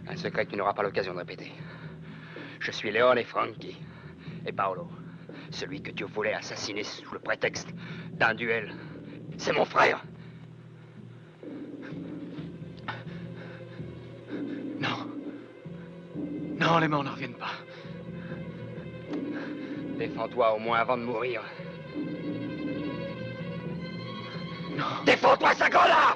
Un secret que tu n'auras pas l'occasion de répéter. Je suis Leone Franchi. Et Paolo, celui que tu voulais assassiner sous le prétexte d'un duel, c'est mon frère. Non. Non, les morts ne reviennent pas. Défends-toi au moins avant de mourir. Non. Défends-toi, Sagona!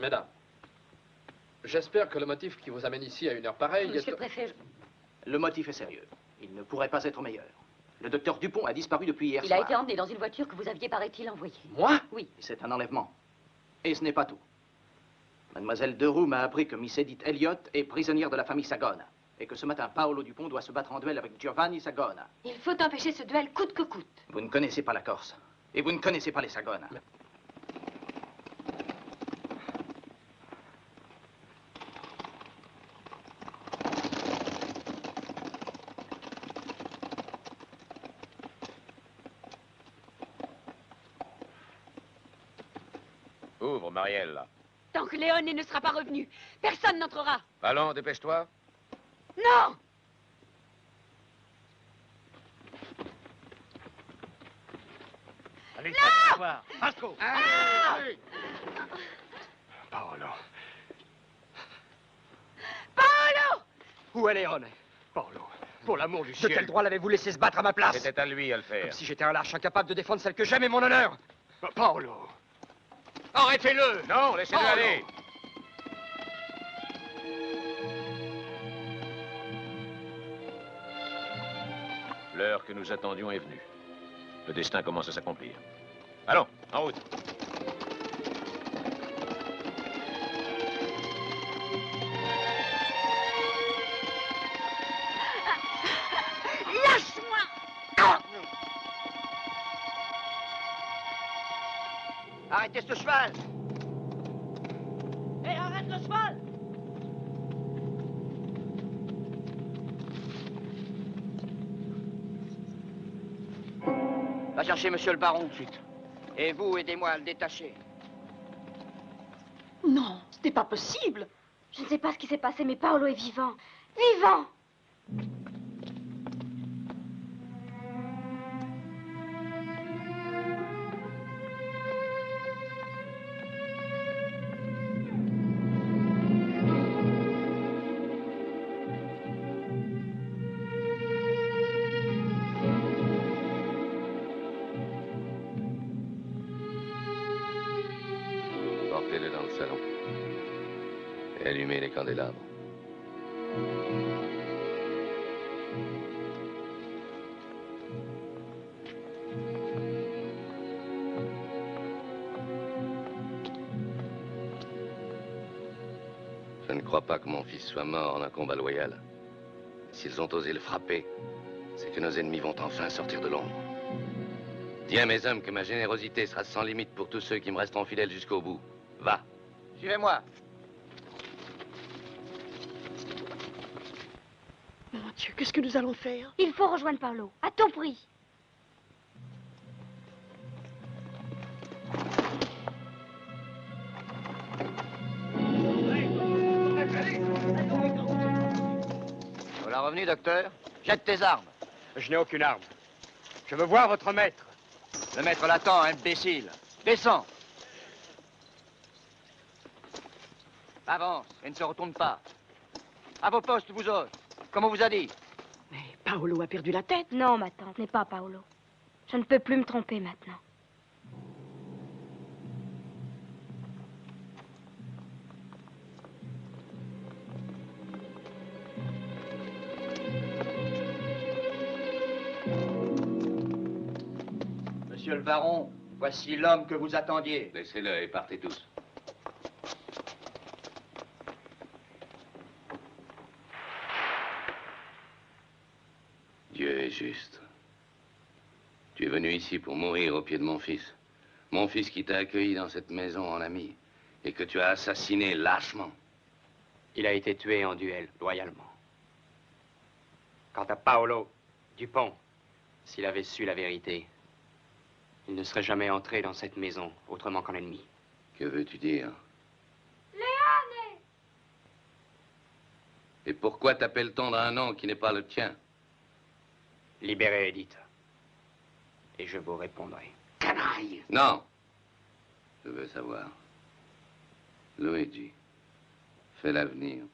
Mesdames, j'espère que le motif qui vous amène ici à une heure pareille... Monsieur le préfet, Le motif est sérieux. Il ne pourrait pas être meilleur. Le docteur Dupont a disparu depuis hier il soir. a été emmené dans une voiture que vous aviez, paraît-il, envoyée. Moi? Oui. C'est un enlèvement. Et ce n'est pas tout. Mademoiselle Deroux m'a appris que Miss Edith Elliott est prisonnière de la famille Sagona. Et que ce matin, Paolo Dupont doit se battre en duel avec Giovanni Sagona. Il faut empêcher ce duel coûte que coûte. Vous ne connaissez pas la Corse. Et vous ne connaissez pas les Sagona. Ouvre, Marielle. Tant que Léoné ne sera pas revenu, personne n'entrera. Allons, dépêche-toi. Non! Allez, Non! voir. Vasco! Ah! Paolo. Paolo! Où est Léon? Paolo, pour l'amour du De ciel. quel droit l'avez-vous laissé se battre à ma place? C'était à lui à le faire. Comme si j'étais un lâche incapable de défendre celle que j'aime et mon honneur. Paolo. Arrêtez-le! Non, laissez-le Paolo. aller. L'heure que nous attendions est venue. Le destin commence à s'accomplir. Allons, en route. Lâche-moi! Arrêtez ce cheval! Hé, arrête le cheval! Va chercher monsieur le baron. Vite. Et vous, aidez-moi à le détacher. Non, ce n'est pas possible. Je ne sais pas ce qui s'est passé, mais Paolo est vivant. Vivant! Portez-le dans le salon. Et allumez les candélabres. Je ne crois pas que mon fils soit mort en un combat loyal. S'ils ont osé le frapper, c'est que nos ennemis vont enfin sortir de l'ombre. Dis à mes hommes que ma générosité sera sans limite pour tous ceux qui me resteront fidèles jusqu'au bout. Va. Suivez-moi. Mon Dieu, qu'est-ce que nous allons faire? Il faut rejoindre Paolo, à tout prix. Voilà revenu, docteur. Jette tes armes. Je n'ai aucune arme. Je veux voir votre maître. Le maître l'attend, imbécile. Descends. Avance et ne se retourne pas. À vos postes, vous autres. Comme on vous a dit. Mais Paolo a perdu la tête. Non, ma tante, n'est pas Paolo. Je ne peux plus me tromper maintenant. Monsieur le baron, voici l'homme que vous attendiez. Laissez-le et partez tous. Dieu est juste. Tu es venu ici pour mourir au pied de mon fils. Mon fils qui t'a accueilli dans cette maison en ami et que tu as assassiné lâchement. Il a été tué en duel, loyalement. Quant à Paolo Dupont, s'il avait su la vérité, il ne serait jamais entré dans cette maison autrement qu'en ennemi. Que veux-tu dire? Léoné! Et pourquoi t'appelle-t-on d'un nom qui n'est pas le tien? Libérez Edith. Et je vous répondrai. Canaille! Non. Je veux savoir. Luigi, fais l'avenir.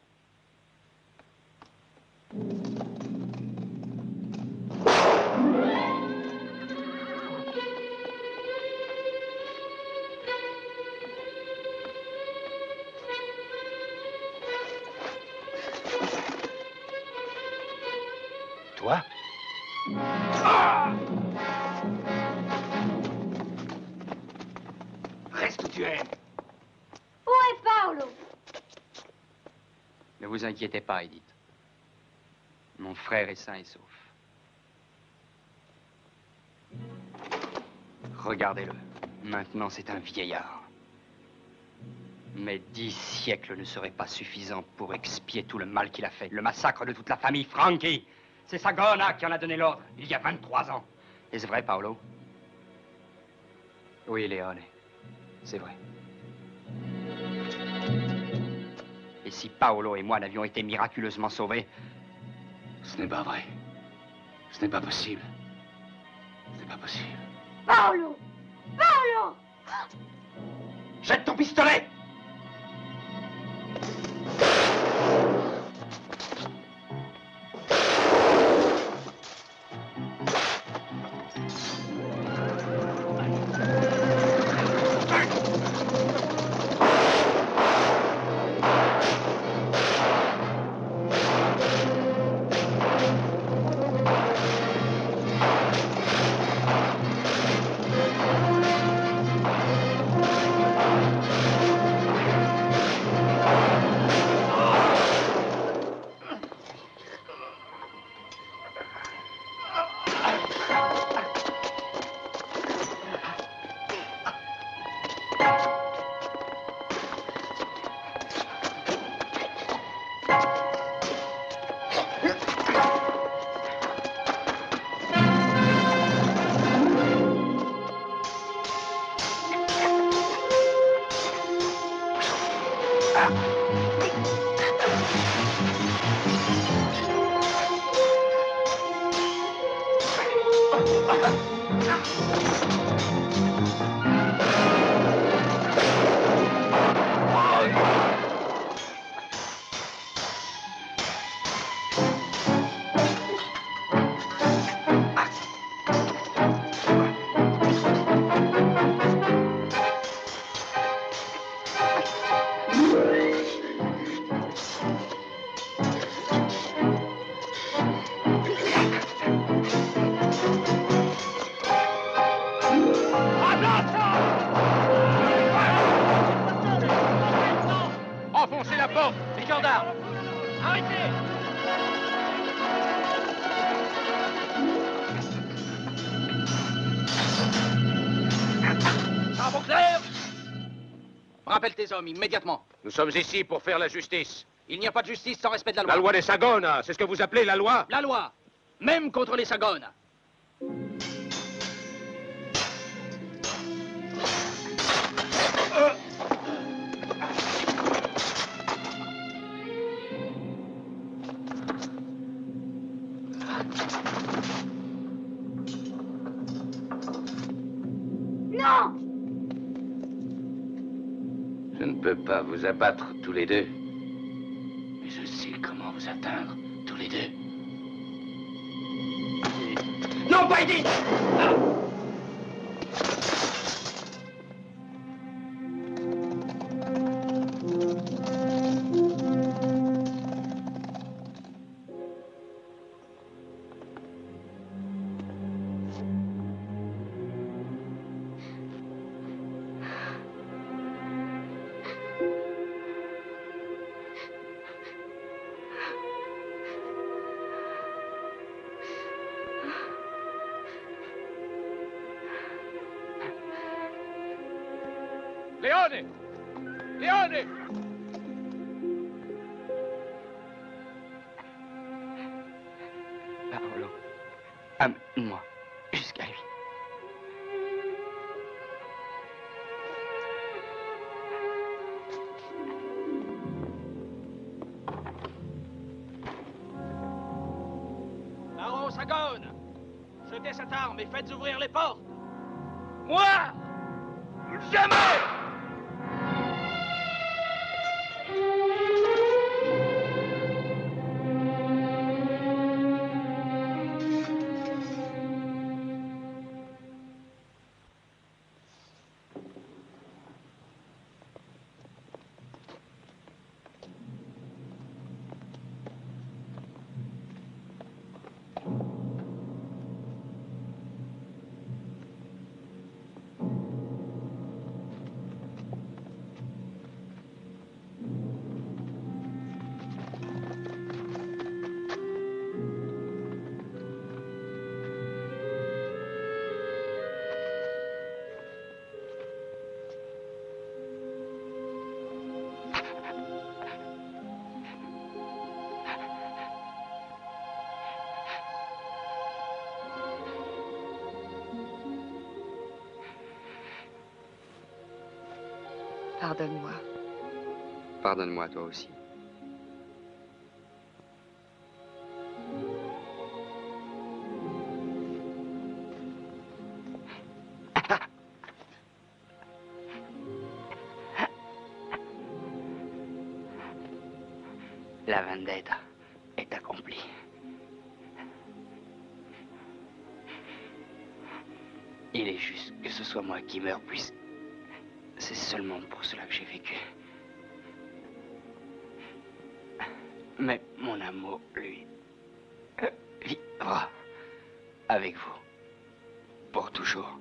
Toi? Reste où tu es. Où est Paolo? Ne vous inquiétez pas, Edith. Mon frère est sain et sauf. Regardez-le. Maintenant, c'est un vieillard. Mais 10 siècles ne seraient pas suffisants pour expier tout le mal qu'il a fait. Le massacre de toute la famille Franchi. C'est Sagona qui en a donné l'ordre, il y a 23 ans. Est-ce vrai, Paolo? Oui, Léone. C'est vrai. Et si Paolo et moi n'avions été miraculeusement sauvés? Ce n'est pas vrai. Ce n'est pas possible. Ce n'est pas possible. Paolo! Paolo! Jette ton pistolet! Enfoncez la porte, les gendarmes. Arrêtez! Ça va clair? Rappelle tes hommes, immédiatement. Nous sommes ici pour faire la justice. Il n'y a pas de justice sans respect de la loi. La loi des Sagona, c'est ce que vous appelez la loi? La loi, même contre les Sagona. Non! Je ne peux pas vous abattre tous les deux. Mais je sais comment vous atteindre tous les deux. Non, pas Edith! Léone! Léone! Paolo, amène-moi jusqu'à lui. Baron Sagone, jetez cette arme et faites ouvrir les portes. Moi? Jamais! Pardonne-moi. Pardonne-moi toi aussi. La vendetta est accomplie. Il est juste que ce soit moi qui meure, puisque c'est seulement pour cela que j'ai vécu. Mais mon amour, lui, vivra avec vous pour toujours.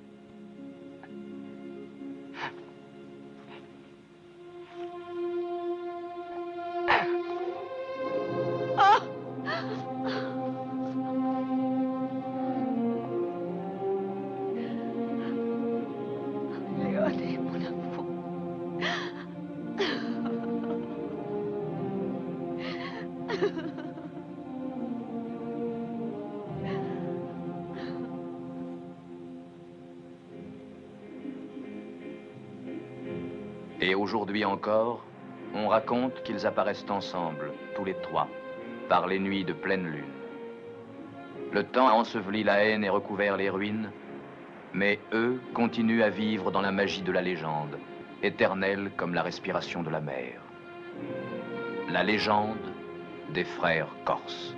Et aujourd'hui encore, on raconte qu'ils apparaissent ensemble, tous les trois, par les nuits de pleine lune. Le temps a enseveli la haine et recouvert les ruines, mais eux continuent à vivre dans la magie de la légende, éternelle comme la respiration de la mer. La légende des frères corses.